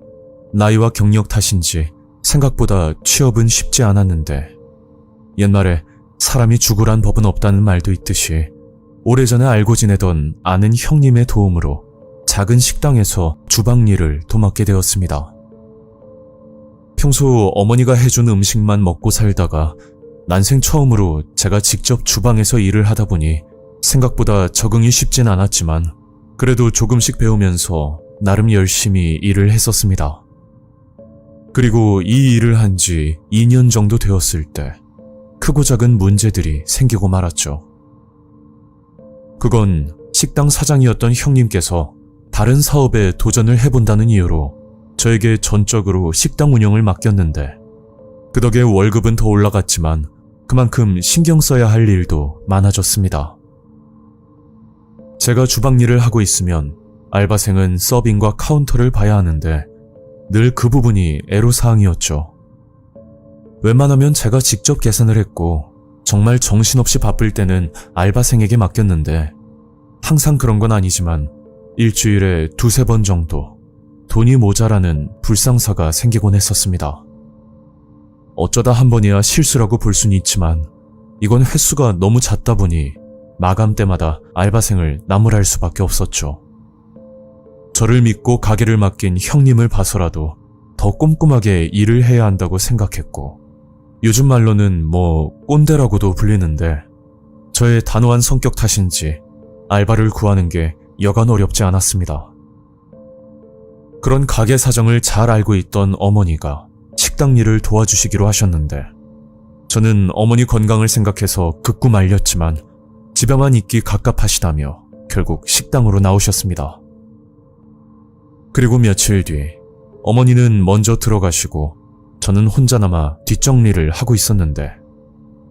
나이와 경력 탓인지 생각보다 취업은 쉽지 않았는데, 옛말에 사람이 죽으란 법은 없다는 말도 있듯이 오래전에 알고 지내던 아는 형님의 도움으로 작은 식당에서 주방 일을 도맡게 되었습니다. 평소 어머니가 해준 음식만 먹고 살다가 난생 처음으로 제가 직접 주방에서 일을 하다 보니 생각보다 적응이 쉽진 않았지만 그래도 조금씩 배우면서 나름 열심히 일을 했었습니다. 그리고 이 일을 한 지 2년 정도 되었을 때 크고 작은 문제들이 생기고 말았죠. 그건 식당 사장이었던 형님께서 다른 사업에 도전을 해본다는 이유로 저에게 전적으로 식당 운영을 맡겼는데, 그 덕에 월급은 더 올라갔지만 그만큼 신경 써야 할 일도 많아졌습니다. 제가 주방 일을 하고 있으면 알바생은 서빙과 카운터를 봐야 하는데 늘 그 부분이 애로사항이었죠. 웬만하면 제가 직접 계산을 했고 정말 정신없이 바쁠 때는 알바생에게 맡겼는데, 항상 그런 건 아니지만 일주일에 2-3번 정도 돈이 모자라는 불상사가 생기곤 했었습니다. 어쩌다 한 번이야 실수라고 볼 수는 있지만 이건 횟수가 너무 잦다 보니 마감 때마다 알바생을 나무랄 수밖에 없었죠. 저를 믿고 가게를 맡긴 형님을 봐서라도 더 꼼꼼하게 일을 해야 한다고 생각했고, 요즘 말로는 꼰대라고도 불리는데 저의 단호한 성격 탓인지 알바를 구하는 게 여간 어렵지 않았습니다. 그런 가게 사정을 잘 알고 있던 어머니가 식당 일을 도와주시기로 하셨는데 저는 어머니 건강을 생각해서 극구 말렸지만 집에만 있기 갑갑하시다며 결국 식당으로 나오셨습니다. 그리고 며칠 뒤 어머니는 먼저 들어가시고 저는 혼자 남아 뒷정리를 하고 있었는데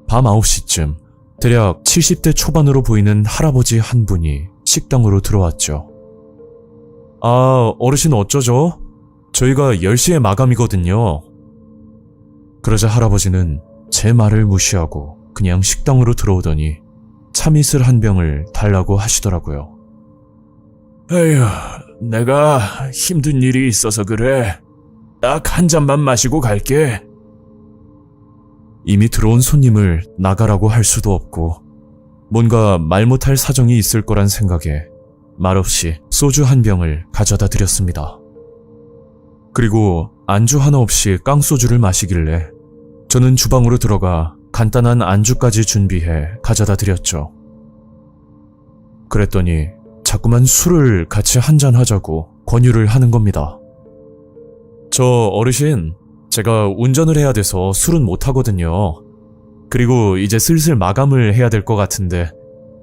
밤 9시쯤 대략 70대 초반으로 보이는 할아버지 한 분이 식당으로 들어왔죠. 아, 어르신 어쩌죠? 저희가 10시에 마감이거든요. 그러자 할아버지는 제 말을 무시하고 그냥 식당으로 들어오더니 참이슬 한 병을 달라고 하시더라고요. 에휴, 내가 힘든 일이 있어서 그래. 딱 한 잔만 마시고 갈게. 이미 들어온 손님을 나가라고 할 수도 없고 뭔가 말 못할 사정이 있을 거란 생각에 말없이 소주 한 병을 가져다 드렸습니다. 그리고 안주 하나 없이 깡소주를 마시길래 저는 주방으로 들어가 간단한 안주까지 준비해 가져다 드렸죠. 그랬더니 자꾸만 술을 같이 한잔하자고 권유를 하는 겁니다. 저 어르신, 제가 운전을 해야 돼서 술은 못하거든요. 그리고 이제 슬슬 마감을 해야 될 것 같은데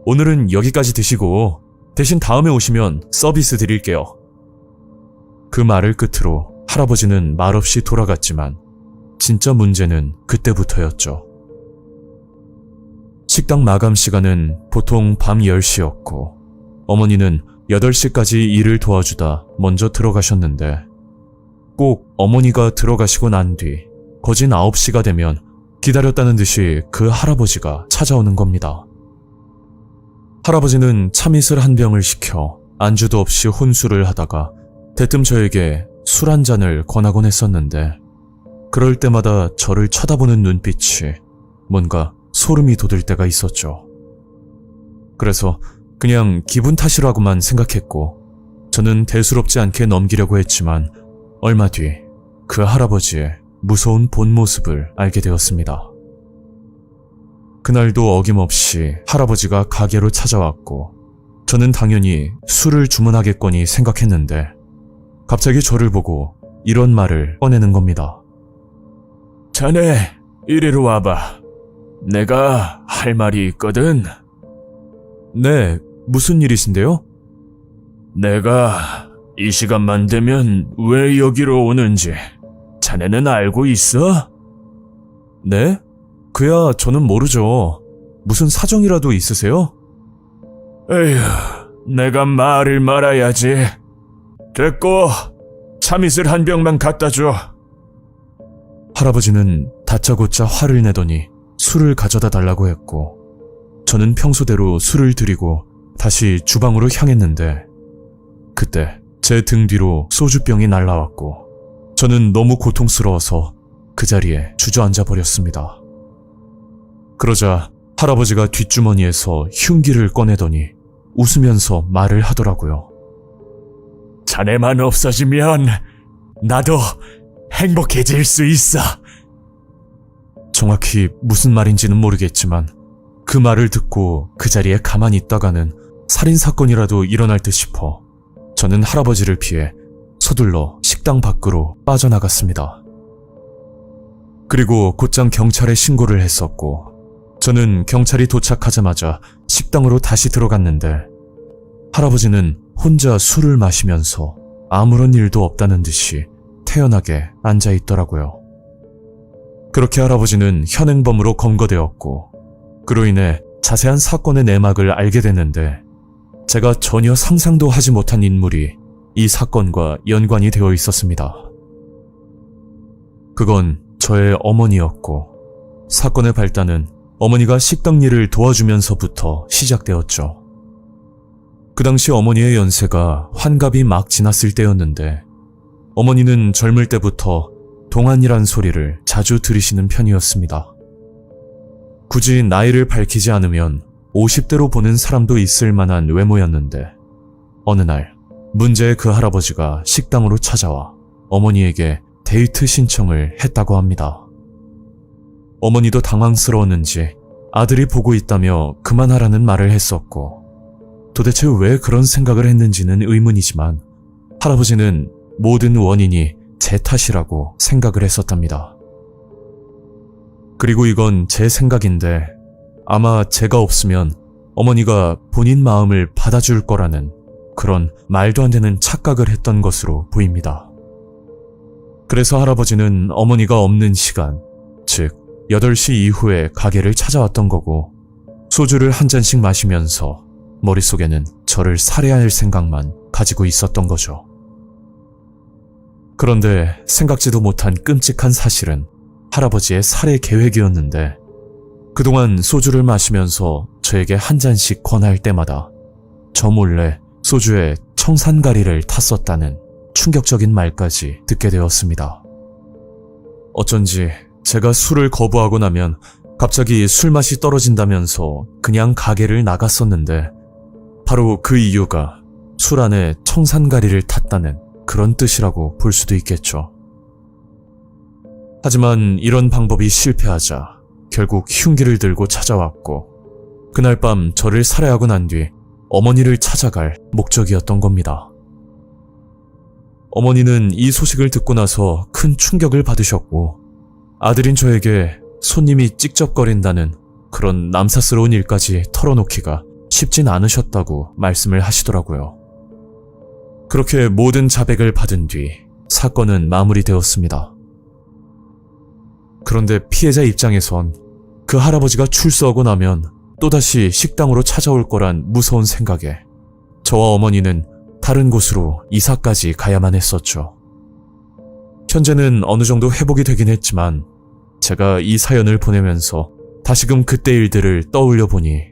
오늘은 여기까지 드시고 대신 다음에 오시면 서비스 드릴게요. 그 말을 끝으로 할아버지는 말없이 돌아갔지만 진짜 문제는 그때부터였죠. 식당 마감 시간은 보통 밤 10시였고 어머니는 8시까지 일을 도와주다 먼저 들어가셨는데 꼭 어머니가 들어가시고 난 뒤 거진 9시가 되면 기다렸다는 듯이 그 할아버지가 찾아오는 겁니다. 할아버지는 참이슬 한 병을 시켜 안주도 없이 혼술을 하다가 대뜸 저에게 술 한 잔을 권하곤 했었는데 그럴 때마다 저를 쳐다보는 눈빛이 뭔가 소름이 돋을 때가 있었죠. 그래서 그냥 기분 탓이라고만 생각했고 저는 대수롭지 않게 넘기려고 했지만 얼마 뒤 그 할아버지의 무서운 본 모습을 알게 되었습니다. 그날도 어김없이 할아버지가 가게로 찾아왔고 저는 당연히 술을 주문하겠거니 생각했는데 갑자기 저를 보고 이런 말을 꺼내는 겁니다. 자네, 이리로 와봐. 내가 할 말이 있거든. 네, 무슨 일이신데요? 내가 이 시간만 되면 왜 여기로 오는지 자네는 알고 있어? 네? 그야 저는 모르죠. 무슨 사정이라도 있으세요? 에휴, 내가 말을 말아야지. 됐고, 참이슬 한 병만 갖다 줘. 할아버지는 다짜고짜 화를 내더니 술을 가져다 달라고 했고 저는 평소대로 술을 드리고 다시 주방으로 향했는데 그때 제 등 뒤로 소주병이 날라왔고 저는 너무 고통스러워서 그 자리에 주저앉아 버렸습니다. 그러자 할아버지가 뒷주머니에서 흉기를 꺼내더니 웃으면서 말을 하더라고요. 자네만 없어지면 나도 행복해질 수 있어. 정확히 무슨 말인지는 모르겠지만 그 말을 듣고 그 자리에 가만히 있다가는 살인사건이라도 일어날 듯 싶어 저는 할아버지를 피해 서둘러 식당 밖으로 빠져나갔습니다. 그리고 곧장 경찰에 신고를 했었고 저는 경찰이 도착하자마자 식당으로 다시 들어갔는데 할아버지는 혼자 술을 마시면서 아무런 일도 없다는 듯이 태연하게 앉아 있더라고요. 그렇게 할아버지는 현행범으로 검거되었고 그로 인해 자세한 사건의 내막을 알게 됐는데 제가 전혀 상상도 하지 못한 인물이 이 사건과 연관이 되어 있었습니다. 그건 저의 어머니였고 사건의 발단은 어머니가 식당 일을 도와주면서부터 시작되었죠. 그 당시 어머니의 연세가 환갑이 막 지났을 때였는데 어머니는 젊을 때부터 동안이란 소리를 자주 들으시는 편이었습니다. 굳이 나이를 밝히지 않으면 50대로 보는 사람도 있을 만한 외모였는데 어느 날 문제의 그 할아버지가 식당으로 찾아와 어머니에게 데이트 신청을 했다고 합니다. 어머니도 당황스러웠는지 아들이 보고 있다며 그만하라는 말을 했었고 도대체 왜 그런 생각을 했는지는 의문이지만 할아버지는 모든 원인이 제 탓이라고 생각을 했었답니다. 그리고 이건 제 생각인데 아마 제가 없으면 어머니가 본인 마음을 받아줄 거라는 그런 말도 안 되는 착각을 했던 것으로 보입니다. 그래서 할아버지는 어머니가 없는 시간, 즉 8시 이후에 가게를 찾아왔던 거고 소주를 한 잔씩 마시면서 머릿속에는 저를 살해할 생각만 가지고 있었던 거죠. 그런데 생각지도 못한 끔찍한 사실은 할아버지의 살해 계획이었는데 그동안 소주를 마시면서 저에게 한 잔씩 권할 때마다 저 몰래 소주에 청산가리를 탔었다는 충격적인 말까지 듣게 되었습니다. 어쩐지 제가 술을 거부하고 나면 갑자기 술맛이 떨어진다면서 그냥 가게를 나갔었는데 바로 그 이유가 술 안에 청산가리를 탔다는 그런 뜻이라고 볼 수도 있겠죠. 하지만 이런 방법이 실패하자 결국 흉기를 들고 찾아왔고 그날 밤 저를 살해하고 난 뒤 어머니를 찾아갈 목적이었던 겁니다. 어머니는 이 소식을 듣고 나서 큰 충격을 받으셨고 아들인 저에게 손님이 찝쩍거린다는 그런 남사스러운 일까지 털어놓기가 쉽진 않으셨다고 말씀을 하시더라고요. 그렇게 모든 자백을 받은 뒤 사건은 마무리되었습니다. 그런데 피해자 입장에선 그 할아버지가 출소하고 나면 또다시 식당으로 찾아올 거란 무서운 생각에 저와 어머니는 다른 곳으로 이사까지 가야만 했었죠. 현재는 어느 정도 회복이 되긴 했지만 제가 이 사연을 보내면서 다시금 그때 일들을 떠올려 보니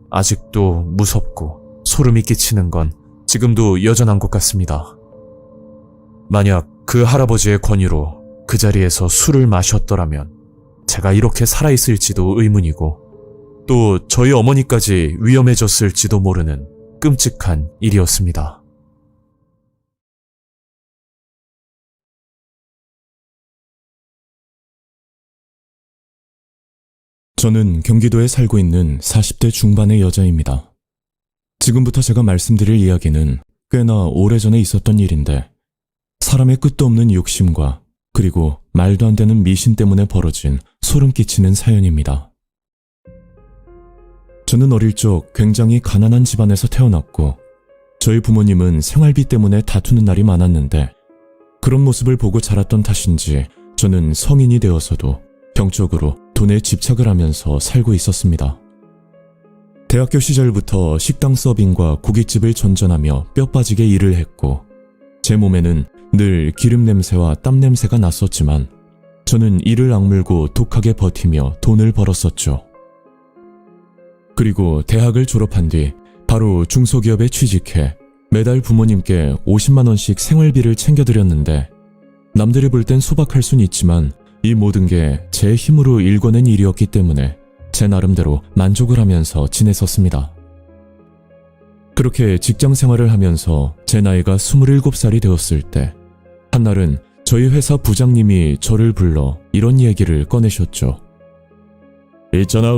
아직도 무섭고 소름이 끼치는 건 지금도 여전한 것 같습니다. 만약 그 할아버지의 권유로 그 자리에서 술을 마셨더라면 제가 이렇게 살아있을지도 의문이고 또 저희 어머니까지 위험해졌을지도 모르는 끔찍한 일이었습니다. 저는 경기도에 살고 있는 40대 중반의 여자입니다. 지금부터 제가 말씀드릴 이야기는 꽤나 오래전에 있었던 일인데 사람의 끝도 없는 욕심과 그리고 말도 안 되는 미신 때문에 벌어진 소름 끼치는 사연입니다. 저는 어릴 적 굉장히 가난한 집안에서 태어났고 저희 부모님은 생활비 때문에 다투는 날이 많았는데 그런 모습을 보고 자랐던 탓인지 저는 성인이 되어서도 병적으로 돈에 집착을 하면서 살고 있었습니다. 대학교 시절부터 식당 서빙과 고깃집을 전전하며 뼈 빠지게 일을 했고 제 몸에는 늘 기름 냄새와 땀 냄새가 났었지만 저는 이를 악물고 독하게 버티며 돈을 벌었었죠. 그리고 대학을 졸업한 뒤 바로 중소기업에 취직해 매달 부모님께 50만 원씩 생활비를 챙겨드렸는데 남들이 볼 땐 소박할 순 있지만 이 모든 게 제 힘으로 일궈낸 일이었기 때문에 제 나름대로 만족을 하면서 지냈었습니다. 그렇게 직장 생활을 하면서 제 나이가 27살이 되었을 때 한날은 저희 회사 부장님이 저를 불러 이런 얘기를 꺼내셨죠. 있잖아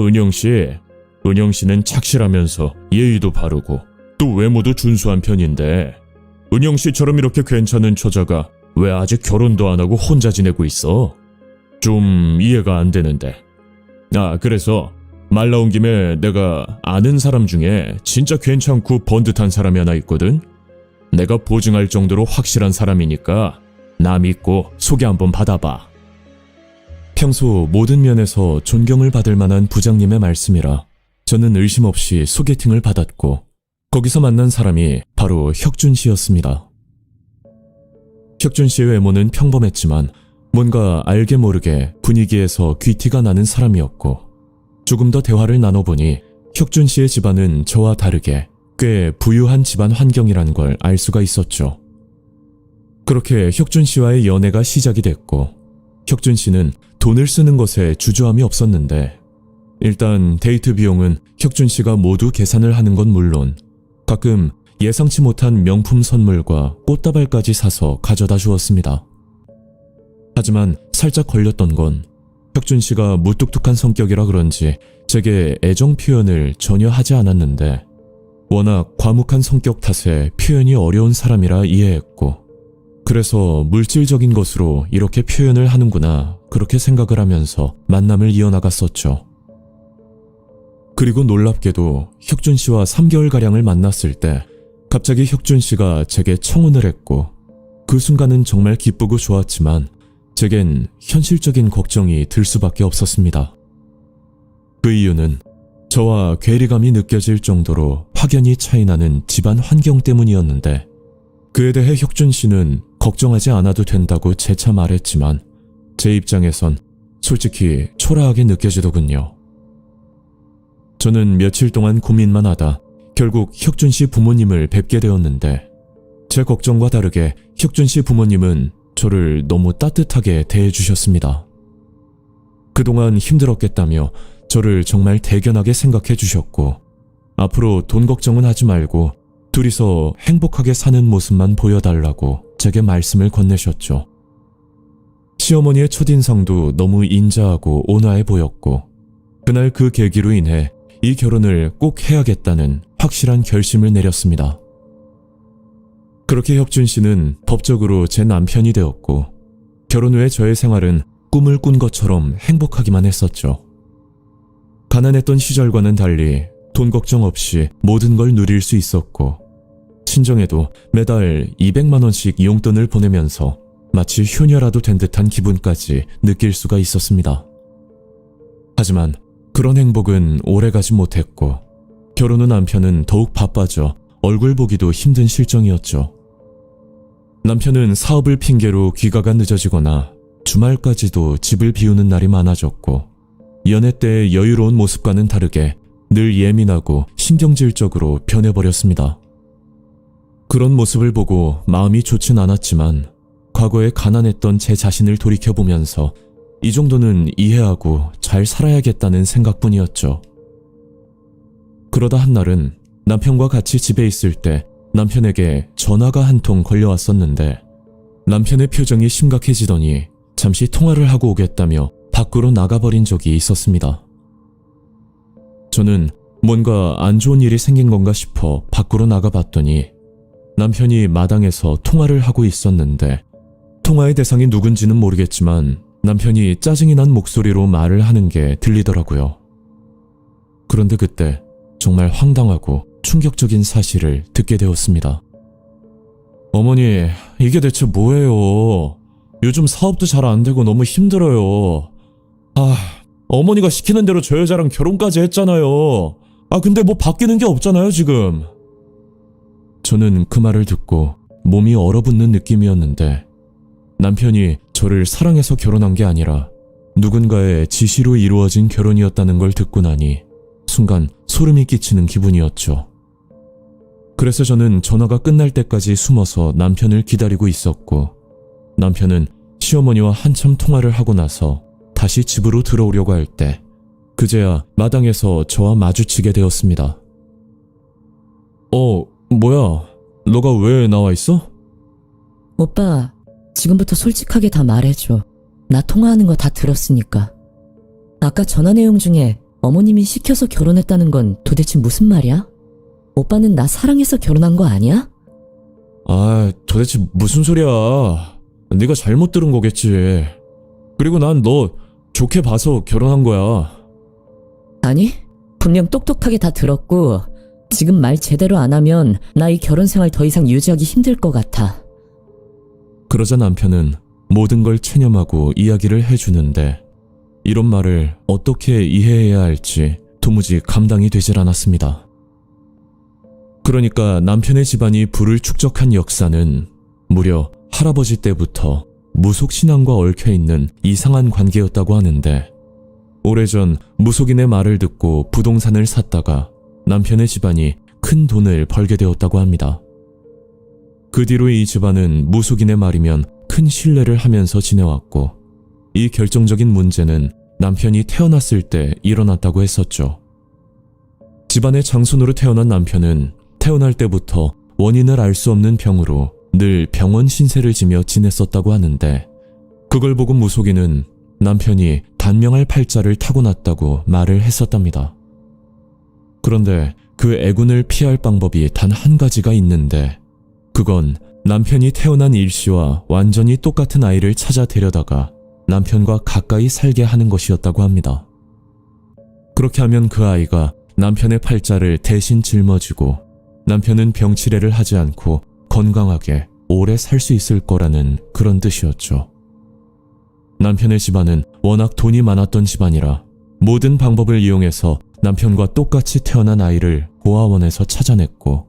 은영씨는 착실하면서 예의도 바르고 또 외모도 준수한 편인데 은영씨처럼 이렇게 괜찮은 처자가 왜 아직 결혼도 안 하고 혼자 지내고 있어? 좀 이해가 안 되는데. 그래서 말 나온 김에 내가 아는 사람 중에 진짜 괜찮고 번듯한 사람이 하나 있거든? 내가 보증할 정도로 확실한 사람이니까 나 믿고 소개 한번 받아봐. 평소 모든 면에서 존경을 받을 만한 부장님의 말씀이라 저는 의심 없이 소개팅을 받았고 거기서 만난 사람이 바로 혁준 씨였습니다. 혁준 씨의 외모는 평범했지만 뭔가 알게 모르게 분위기에서 귀티가 나는 사람이었고 조금 더 대화를 나눠보니 혁준 씨의 집안은 저와 다르게 꽤 부유한 집안 환경이란 걸 알 수가 있었죠. 그렇게 혁준 씨와의 연애가 시작이 됐고 혁준 씨는 돈을 쓰는 것에 주저함이 없었는데 일단 데이트 비용은 혁준 씨가 모두 계산을 하는 건 물론 가끔 예상치 못한 명품 선물과 꽃다발까지 사서 가져다 주었습니다. 하지만 살짝 걸렸던 건 혁준 씨가 무뚝뚝한 성격이라 그런지 제게 애정 표현을 전혀 하지 않았는데 워낙 과묵한 성격 탓에 표현이 어려운 사람이라 이해했고 그래서 물질적인 것으로 이렇게 표현을 하는구나 그렇게 생각을 하면서 만남을 이어나갔었죠. 그리고 놀랍게도 혁준 씨와 3개월가량을 만났을 때 갑자기 혁준 씨가 제게 청혼을 했고, 그 순간은 정말 기쁘고 좋았지만 제겐 현실적인 걱정이 들 수밖에 없었습니다. 그 이유는 저와 괴리감이 느껴질 정도로 확연히 차이나는 집안 환경 때문이었는데, 그에 대해 혁준 씨는 걱정하지 않아도 된다고 재차 말했지만 제 입장에선 솔직히 초라하게 느껴지더군요. 저는 며칠 동안 고민만 하다 결국 혁준 씨 부모님을 뵙게 되었는데, 제 걱정과 다르게 혁준 씨 부모님은 저를 너무 따뜻하게 대해주셨습니다. 그동안 힘들었겠다며 저를 정말 대견하게 생각해 주셨고, 앞으로 돈 걱정은 하지 말고 둘이서 행복하게 사는 모습만 보여달라고 제게 말씀을 건네셨죠. 시어머니의 첫인상도 너무 인자하고 온화해 보였고, 그날 그 계기로 인해 이 결혼을 꼭 해야겠다는 확실한 결심을 내렸습니다. 그렇게 혁준 씨는 법적으로 제 남편이 되었고, 결혼 후에 저의 생활은 꿈을 꾼 것처럼 행복하기만 했었죠. 가난했던 시절과는 달리 돈 걱정 없이 모든 걸 누릴 수 있었고, 친정에도 매달 200만 원씩 용돈을 보내면서 마치 효녀라도 된 듯한 기분까지 느낄 수가 있었습니다. 하지만 그런 행복은 오래가지 못했고, 결혼 후 남편은 더욱 바빠져 얼굴 보기도 힘든 실정이었죠. 남편은 사업을 핑계로 귀가가 늦어지거나 주말까지도 집을 비우는 날이 많아졌고, 연애 때의 여유로운 모습과는 다르게 늘 예민하고 신경질적으로 변해버렸습니다. 그런 모습을 보고 마음이 좋진 않았지만 과거에 가난했던 제 자신을 돌이켜보면서 이 정도는 이해하고 잘 살아야겠다는 생각뿐이었죠. 그러다 한날은 남편과 같이 집에 있을 때 남편에게 전화가 한 통 걸려왔었는데, 남편의 표정이 심각해지더니 잠시 통화를 하고 오겠다며 밖으로 나가버린 적이 있었습니다. 저는 뭔가 안 좋은 일이 생긴 건가 싶어 밖으로 나가봤더니 남편이 마당에서 통화를 하고 있었는데, 통화의 대상이 누군지는 모르겠지만 남편이 짜증이 난 목소리로 말을 하는 게 들리더라고요. 그런데 그때 정말 황당하고 충격적인 사실을 듣게 되었습니다. 어머니, 이게 대체 뭐예요? 요즘 사업도 잘 안 되고 너무 힘들어요. 어머니가 시키는 대로 저 여자랑 결혼까지 했잖아요. 근데 뭐 바뀌는 게 없잖아요, 지금. 저는 그 말을 듣고 몸이 얼어붙는 느낌이었는데, 남편이 저를 사랑해서 결혼한 게 아니라 누군가의 지시로 이루어진 결혼이었다는 걸 듣고 나니 순간 소름이 끼치는 기분이었죠. 그래서 저는 전화가 끝날 때까지 숨어서 남편을 기다리고 있었고, 남편은 시어머니와 한참 통화를 하고 나서 다시 집으로 들어오려고 할 때 그제야 마당에서 저와 마주치게 되었습니다. 뭐야? 너가 왜 나와 있어? 오빠, 지금부터 솔직하게 다 말해줘. 나 통화하는 거 다 들었으니까. 아까 전화 내용 중에 어머님이 시켜서 결혼했다는 건 도대체 무슨 말이야? 오빠는 나 사랑해서 결혼한 거 아니야? 도대체 무슨 소리야. 네가 잘못 들은 거겠지. 그리고 난 너 좋게 봐서 결혼한 거야. 아니, 분명 똑똑하게 다 들었고, 지금 말 제대로 안 하면 나 이 결혼 생활 더 이상 유지하기 힘들 것 같아. 그러자 남편은 모든 걸 체념하고 이야기를 해주는데, 이런 말을 어떻게 이해해야 할지 도무지 감당이 되질 않았습니다. 그러니까 남편의 집안이 부를 축적한 역사는 무려 할아버지 때부터 무속신앙과 얽혀있는 이상한 관계였다고 하는데, 오래전 무속인의 말을 듣고 부동산을 샀다가 남편의 집안이 큰 돈을 벌게 되었다고 합니다. 그 뒤로 이 집안은 무속인의 말이면 큰 신뢰를 하면서 지내왔고, 이 결정적인 문제는 남편이 태어났을 때 일어났다고 했었죠. 집안의 장손으로 태어난 남편은 태어날 때부터 원인을 알 수 없는 병으로 늘 병원 신세를 지며 지냈었다고 하는데, 그걸 보고 무속인은 남편이 단명할 팔자를 타고났다고 말을 했었답니다. 그런데 그 애군을 피할 방법이 단 한 가지가 있는데, 그건 남편이 태어난 일시와 완전히 똑같은 아이를 찾아 데려다가 남편과 가까이 살게 하는 것이었다고 합니다. 그렇게 하면 그 아이가 남편의 팔자를 대신 짊어지고 남편은 병치레를 하지 않고 건강하게 오래 살 수 있을 거라는 그런 뜻이었죠. 남편의 집안은 워낙 돈이 많았던 집안이라 모든 방법을 이용해서 남편과 똑같이 태어난 아이를 고아원에서 찾아냈고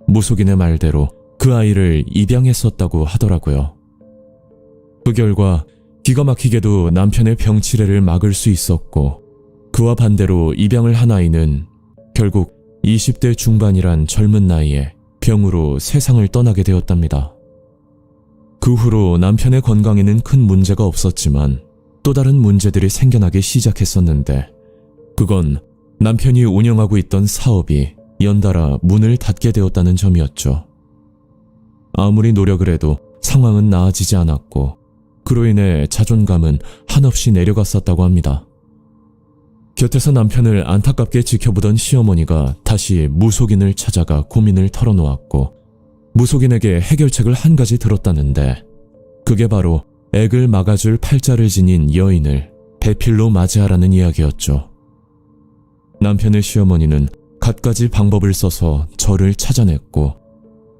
무속인의 말대로 그 아이를 입양했었다고 하더라고요. 그 결과 기가 막히게도 남편의 병치레를 막을 수 있었고 그와 반대로 입양을 한 아이는 결국 20대 중반이란 젊은 나이에 병으로 세상을 떠나게 되었답니다. 그 후로 남편의 건강에는 큰 문제가 없었지만 또 다른 문제들이 생겨나기 시작했었는데 그건 남편이 운영하고 있던 사업이 연달아 문을 닫게 되었다는 점이었죠. 아무리 노력을 해도 상황은 나아지지 않았고 그로 인해 자존감은 한없이 내려갔었다고 합니다. 곁에서 남편을 안타깝게 지켜보던 시어머니가 다시 무속인을 찾아가 고민을 털어놓았고 무속인에게 해결책을 한 가지 들었다는데 그게 바로 액을 막아줄 팔자를 지닌 여인을 배필로 맞이하라는 이야기였죠. 남편의 시어머니는 갖가지 방법을 써서 저를 찾아냈고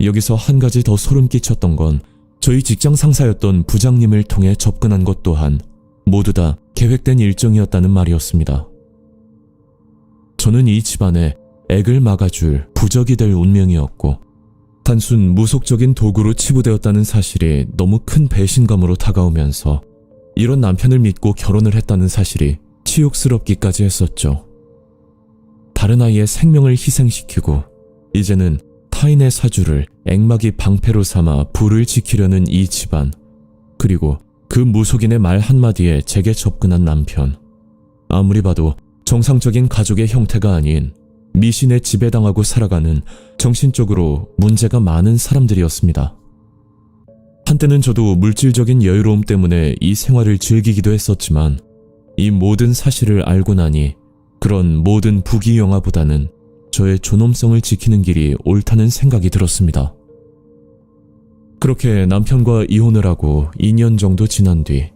여기서 한 가지 더 소름 끼쳤던 건 저희 직장 상사였던 부장님을 통해 접근한 것 또한 모두 다 계획된 일정이었다는 말이었습니다. 저는 이 집안에 액을 막아줄 부적이 될 운명이었고 단순 무속적인 도구로 치부되었다는 사실이 너무 큰 배신감으로 다가오면서 이런 남편을 믿고 결혼을 했다는 사실이 치욕스럽기까지 했었죠. 다른 아이의 생명을 희생시키고 이제는 타인의 사주를 액막이 방패로 삼아 부를 지키려는 이 집안, 그리고 그 무속인의 말 한마디에 제게 접근한 남편. 아무리 봐도 정상적인 가족의 형태가 아닌 미신에 지배당하고 살아가는 정신적으로 문제가 많은 사람들이었습니다. 한때는 저도 물질적인 여유로움 때문에 이 생활을 즐기기도 했었지만 이 모든 사실을 알고 나니 그런 모든 부귀영화보다는 저의 존엄성을 지키는 길이 옳다는 생각이 들었습니다. 그렇게 남편과 이혼을 하고 2년 정도 지난 뒤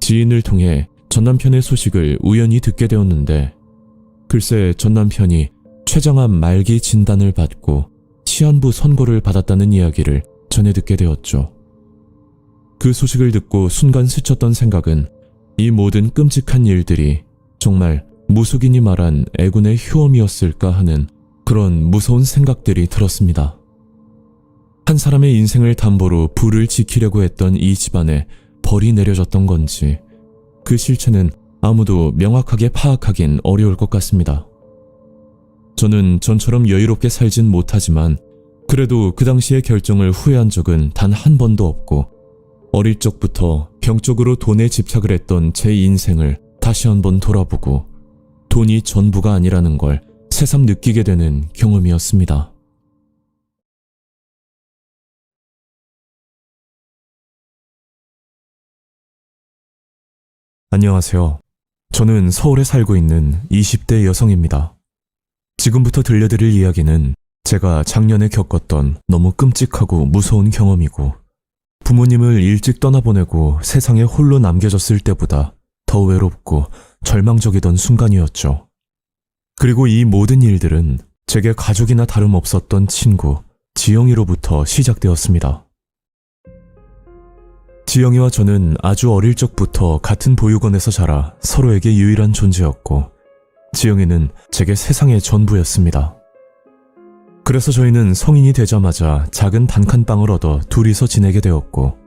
지인을 통해 전남편의 소식을 우연히 듣게 되었는데 글쎄 전남편이 췌장암 말기 진단을 받고 시한부 선고를 받았다는 이야기를 전해 듣게 되었죠. 그 소식을 듣고 순간 스쳤던 생각은 이 모든 끔찍한 일들이 정말 무속인이 말한 애군의 휴엄이었을까 하는 그런 무서운 생각들이 들었습니다. 한 사람의 인생을 담보로 부를 지키려고 했던 이 집안에 벌이 내려졌던 건지 그 실체는 아무도 명확하게 파악하긴 어려울 것 같습니다. 저는 전처럼 여유롭게 살진 못하지만 그래도 그 당시의 결정을 후회한 적은 단 한 번도 없고 어릴 적부터 병적으로 돈에 집착을 했던 제 인생을 다시 한번 돌아보고 돈이 전부가 아니라는 걸 새삼 느끼게 되는 경험이었습니다. 안녕하세요. 저는 서울에 살고 있는 20대 여성입니다. 지금부터 들려드릴 이야기는 제가 작년에 겪었던 너무 끔찍하고 무서운 경험이고 부모님을 일찍 떠나보내고 세상에 홀로 남겨졌을 때보다 더 외롭고 절망적이던 순간이었죠. 그리고 이 모든 일들은 제게 가족이나 다름없었던 친구 지영이로부터 시작되었습니다. 지영이와 저는 아주 어릴 적부터 같은 보육원에서 자라 서로에게 유일한 존재였고 지영이는 제게 세상의 전부였습니다. 그래서 저희는 성인이 되자마자 작은 단칸방을 얻어 둘이서 지내게 되었고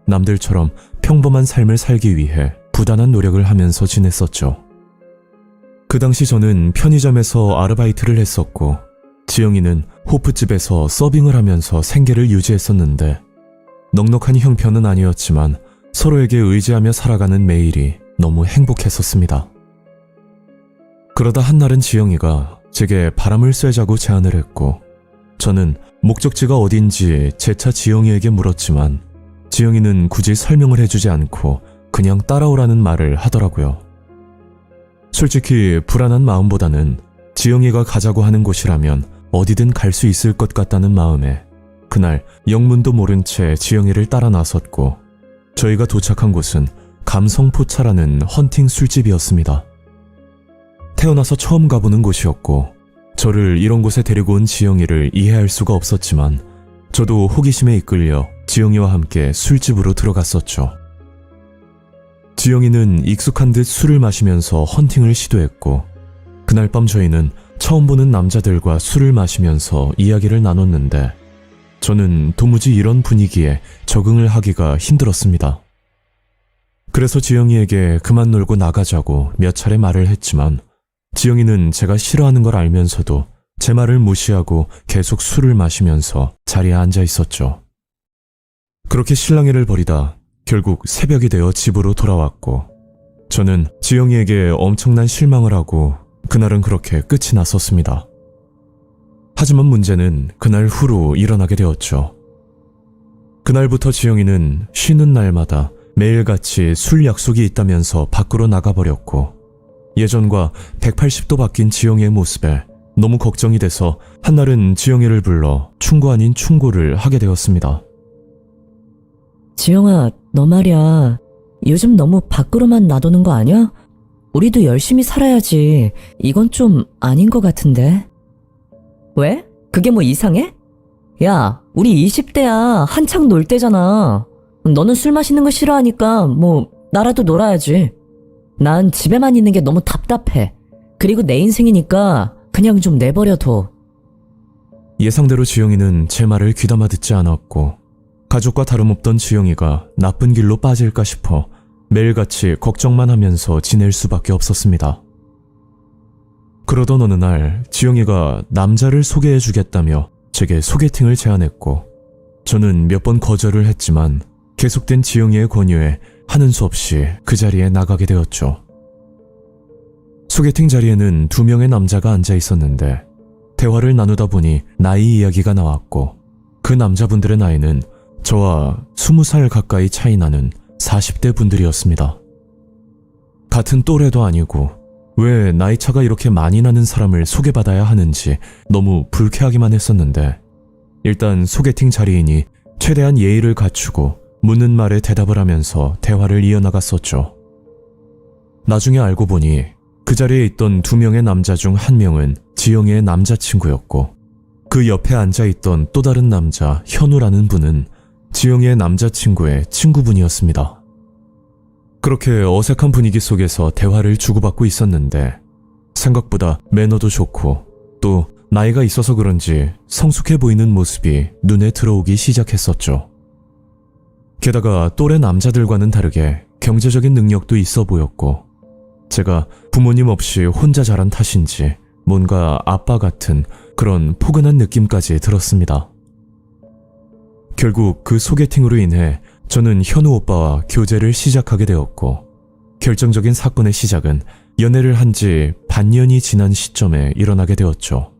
남들처럼 평범한 삶을 살기 위해 부단한 노력을 하면서 지냈었죠. 그 당시 저는 편의점에서 아르바이트를 했었고 지영이는 호프집에서 서빙을 하면서 생계를 유지했었는데 넉넉한 형편은 아니었지만 서로에게 의지하며 살아가는 매일이 너무 행복했었습니다. 그러다 한날은 지영이가 제게 바람을 쐬자고 제안을 했고 저는 목적지가 어딘지 재차 지영이에게 물었지만 지영이는 굳이 설명을 해주지 않고 그냥 따라오라는 말을 하더라고요. 솔직히 불안한 마음보다는 지영이가 가자고 하는 곳이라면 어디든 갈 수 있을 것 같다는 마음에 그날 영문도 모른 채 지영이를 따라 나섰고 저희가 도착한 곳은 감성포차라는 헌팅 술집이었습니다. 태어나서 처음 가보는 곳이었고 저를 이런 곳에 데리고 온 지영이를 이해할 수가 없었지만 저도 호기심에 이끌려 지영이와 함께 술집으로 들어갔었죠. 지영이는 익숙한 듯 술을 마시면서 헌팅을 시도했고 그날 밤 저희는 처음 보는 남자들과 술을 마시면서 이야기를 나눴는데 저는 도무지 이런 분위기에 적응을 하기가 힘들었습니다. 그래서 지영이에게 그만 놀고 나가자고 몇 차례 말을 했지만 지영이는 제가 싫어하는 걸 알면서도 제 말을 무시하고 계속 술을 마시면서 자리에 앉아 있었죠. 그렇게 실랑이를 벌이다 결국 새벽이 되어 집으로 돌아왔고 저는 지영이에게 엄청난 실망을 하고 그날은 그렇게 끝이 났었습니다. 하지만 문제는 그날 후로 일어나게 되었죠. 그날부터 지영이는 쉬는 날마다 매일같이 술 약속이 있다면서 밖으로 나가버렸고 예전과 180도 바뀐 지영이의 모습에 너무 걱정이 돼서 한날은 지영이를 불러 충고 아닌 충고를 하게 되었습니다. 지영아, 너 말이야. 요즘 너무 밖으로만 놔두는 거 아니야? 우리도 열심히 살아야지. 이건 좀 아닌 것 같은데. 왜? 그게 뭐 이상해? 야, 우리 20대야. 한창 놀 때잖아. 너는 술 마시는 거 싫어하니까 뭐 나라도 놀아야지. 난 집에만 있는 게 너무 답답해. 그리고 내 인생이니까 그냥 좀 내버려둬. 예상대로 지영이는 제 말을 귀담아 듣지 않았고 가족과 다름없던 지영이가 나쁜 길로 빠질까 싶어 매일같이 걱정만 하면서 지낼 수밖에 없었습니다. 그러던 어느 날 지영이가 남자를 소개해주겠다며 제게 소개팅을 제안했고 저는 몇 번 거절을 했지만 계속된 지영이의 권유에 하는 수 없이 그 자리에 나가게 되었죠. 소개팅 자리에는 2명의 남자가 앉아 있었는데 대화를 나누다 보니 나이 이야기가 나왔고 그 남자분들의 나이는 저와 20살 가까이 차이 나는 40대 분들이었습니다. 같은 또래도 아니고 왜 나이 차가 이렇게 많이 나는 사람을 소개받아야 하는지 너무 불쾌하기만 했었는데 일단 소개팅 자리이니 최대한 예의를 갖추고 묻는 말에 대답을 하면서 대화를 이어나갔었죠. 나중에 알고 보니 그 자리에 있던 2명의 남자 중 1명은 지영이의 남자친구였고 그 옆에 앉아있던 또 다른 남자 현우라는 분은 지영이의 남자친구의 친구분이었습니다. 그렇게 어색한 분위기 속에서 대화를 주고받고 있었는데 생각보다 매너도 좋고 또 나이가 있어서 그런지 성숙해 보이는 모습이 눈에 들어오기 시작했었죠. 게다가 또래 남자들과는 다르게 경제적인 능력도 있어 보였고 제가 부모님 없이 혼자 자란 탓인지 뭔가 아빠 같은 그런 포근한 느낌까지 들었습니다. 결국 그 소개팅으로 인해 저는 현우 오빠와 교제를 시작하게 되었고 결정적인 사건의 시작은 연애를 한 지 반년이 지난 시점에 일어나게 되었죠.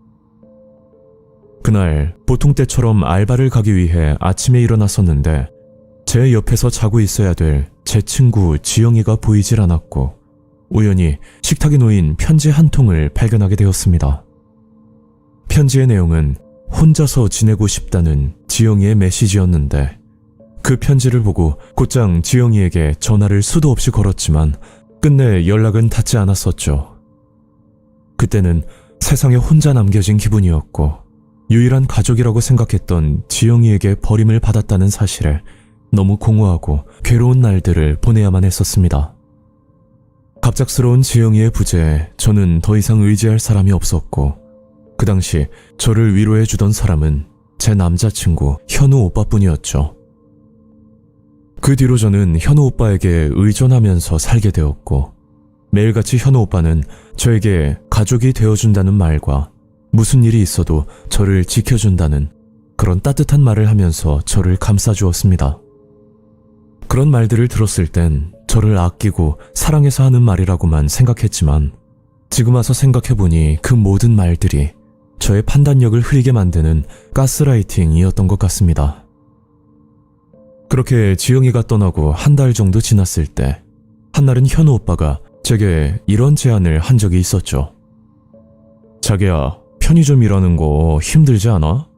그날 보통 때처럼 알바를 가기 위해 아침에 일어났었는데 제 옆에서 자고 있어야 될 제 친구 지영이가 보이질 않았고 우연히 식탁에 놓인 편지 한 통을 발견하게 되었습니다. 편지의 내용은 혼자서 지내고 싶다는 지영이의 메시지였는데 그 편지를 보고 곧장 지영이에게 전화를 수도 없이 걸었지만 끝내 연락은 닿지 않았었죠. 그때는 세상에 혼자 남겨진 기분이었고 유일한 가족이라고 생각했던 지영이에게 버림을 받았다는 사실에 너무 공허하고 괴로운 날들을 보내야만 했었습니다. 갑작스러운 지영이의 부재에 저는 더 이상 의지할 사람이 없었고 그 당시 저를 위로해주던 사람은 제 남자친구 현우 오빠뿐이었죠. 그 뒤로 저는 현우 오빠에게 의존하면서 살게 되었고 매일같이 현우 오빠는 저에게 가족이 되어준다는 말과 무슨 일이 있어도 저를 지켜준다는 그런 따뜻한 말을 하면서 저를 감싸주었습니다. 그런 말들을 들었을 땐 저를 아끼고 사랑해서 하는 말이라고만 생각했지만 지금 와서 생각해보니 그 모든 말들이 저의 판단력을 흐리게 만드는 가스라이팅이었던 것 같습니다. 그렇게 지영이가 떠나고 한 달 정도 지났을 때 한날은 현우 오빠가 제게 이런 제안을 한 적이 있었죠. 자기야, 편의점 일하는 거 힘들지 않아?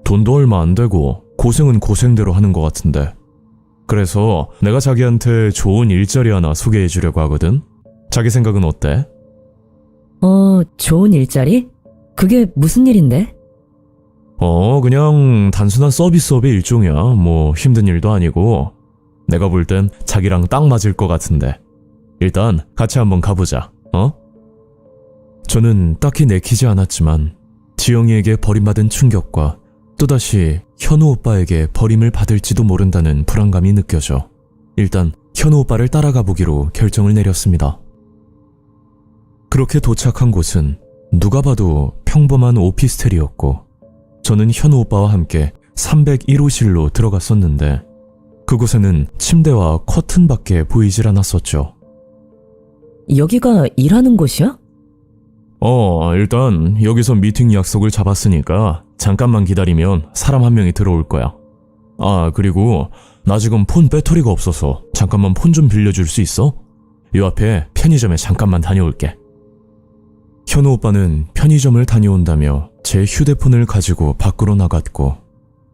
돈도 얼마 안 되고 고생은 고생대로 하는 것 같은데 그래서 내가 자기한테 좋은 일자리 하나 소개해 주려고 하거든. 자기 생각은 어때? 좋은 일자리? 그게 무슨 일인데? 그냥 단순한 서비스업의 일종이야. 뭐 힘든 일도 아니고. 내가 볼 땐 자기랑 딱 맞을 것 같은데. 일단 같이 한번 가보자. 저는 딱히 내키지 않았지만 지영이에게 버림받은 충격과 또다시 현우 오빠에게 버림을 받을지도 모른다는 불안감이 느껴져 일단 현우 오빠를 따라가 보기로 결정을 내렸습니다. 그렇게 도착한 곳은 누가 봐도 평범한 오피스텔이었고 저는 현우 오빠와 함께 301호실로 들어갔었는데 그곳에는 침대와 커튼밖에 보이질 않았었죠. 여기가 일하는 곳이야? 일단 여기서 미팅 약속을 잡았으니까 잠깐만 기다리면 사람 한 명이 들어올 거야. 그리고 나 지금 폰 배터리가 없어서 잠깐만 폰 좀 빌려줄 수 있어? 요 앞에 편의점에 잠깐만 다녀올게. 현우 오빠는 편의점을 다녀온다며 제 휴대폰을 가지고 밖으로 나갔고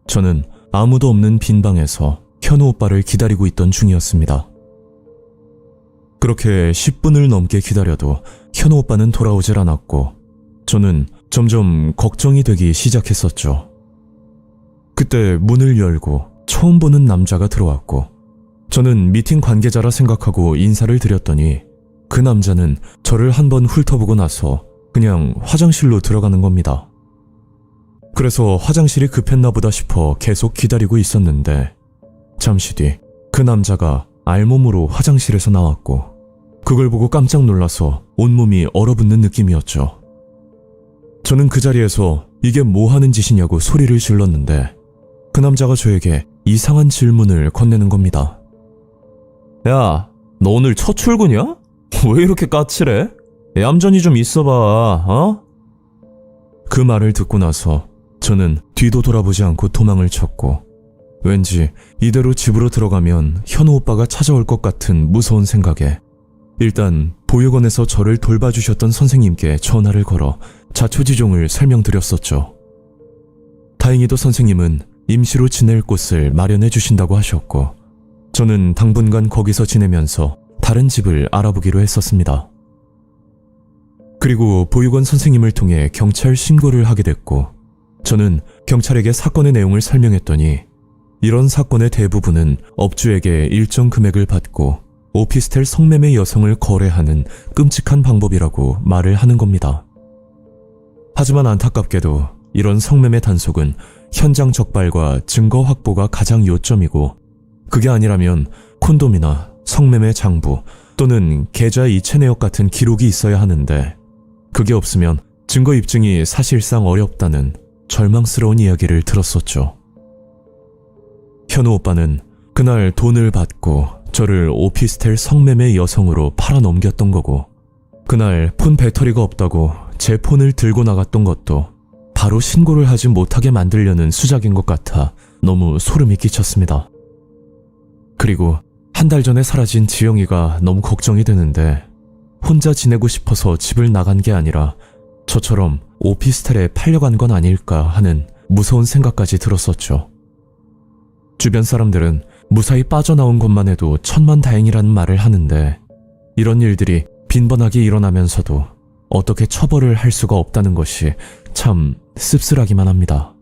저는 아무도 없는 빈 방에서 현우 오빠를 기다리고 있던 중이었습니다. 그렇게 10분을 넘게 기다려도 현우 오빠는 돌아오질 않았고 저는 점점 걱정이 되기 시작했었죠. 그때 문을 열고 처음 보는 남자가 들어왔고 저는 미팅 관계자라 생각하고 인사를 드렸더니 그 남자는 저를 한번 훑어보고 나서 그냥 화장실로 들어가는 겁니다. 그래서 화장실이 급했나 보다 싶어 계속 기다리고 있었는데 잠시 뒤 그 남자가 알몸으로 화장실에서 나왔고 그걸 보고 깜짝 놀라서 온몸이 얼어붙는 느낌이었죠. 저는 그 자리에서 이게 뭐 하는 짓이냐고 소리를 질렀는데 그 남자가 저에게 이상한 질문을 건네는 겁니다. 야, 너 오늘 첫 출근이야? 왜 이렇게 까칠해? 얌전히 좀 있어봐, 그 말을 듣고 나서 저는 뒤도 돌아보지 않고 도망을 쳤고 왠지 이대로 집으로 들어가면 현우 오빠가 찾아올 것 같은 무서운 생각에 일단 보육원에서 저를 돌봐주셨던 선생님께 전화를 걸어 자초지종을 설명드렸었죠. 다행히도 선생님은 임시로 지낼 곳을 마련해 주신다고 하셨고 저는 당분간 거기서 지내면서 다른 집을 알아보기로 했었습니다. 그리고 보육원 선생님을 통해 경찰 신고를 하게 됐고 저는 경찰에게 사건의 내용을 설명했더니 이런 사건의 대부분은 업주에게 일정 금액을 받고 오피스텔 성매매 여성을 거래하는 끔찍한 방법이라고 말을 하는 겁니다. 하지만 안타깝게도 이런 성매매 단속은 현장 적발과 증거 확보가 가장 요점이고 그게 아니라면 콘돔이나 성매매 장부 또는 계좌 이체 내역 같은 기록이 있어야 하는데 그게 없으면 증거 입증이 사실상 어렵다는 절망스러운 이야기를 들었었죠. 현우 오빠는 그날 돈을 받고 저를 오피스텔 성매매 여성으로 팔아넘겼던 거고 그날 폰 배터리가 없다고 제 폰을 들고 나갔던 것도 바로 신고를 하지 못하게 만들려는 수작인 것 같아 너무 소름이 끼쳤습니다. 그리고 한 달 전에 사라진 지영이가 너무 걱정이 되는데 혼자 지내고 싶어서 집을 나간 게 아니라 저처럼 오피스텔에 팔려간 건 아닐까 하는 무서운 생각까지 들었었죠. 주변 사람들은 무사히 빠져나온 것만 해도 천만다행이라는 말을 하는데 이런 일들이 빈번하게 일어나면서도 어떻게 처벌을 할 수가 없다는 것이 참 씁쓸하기만 합니다.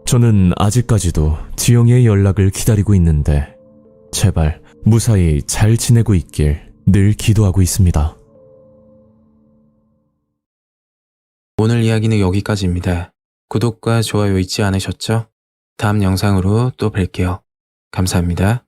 저는 아직까지도 지영이의 연락을 기다리고 있는데 제발 무사히 잘 지내고 있길 늘 기도하고 있습니다. 오늘 이야기는 여기까지입니다. 구독과 좋아요 잊지 않으셨죠? 다음 영상으로 또 뵐게요. 감사합니다.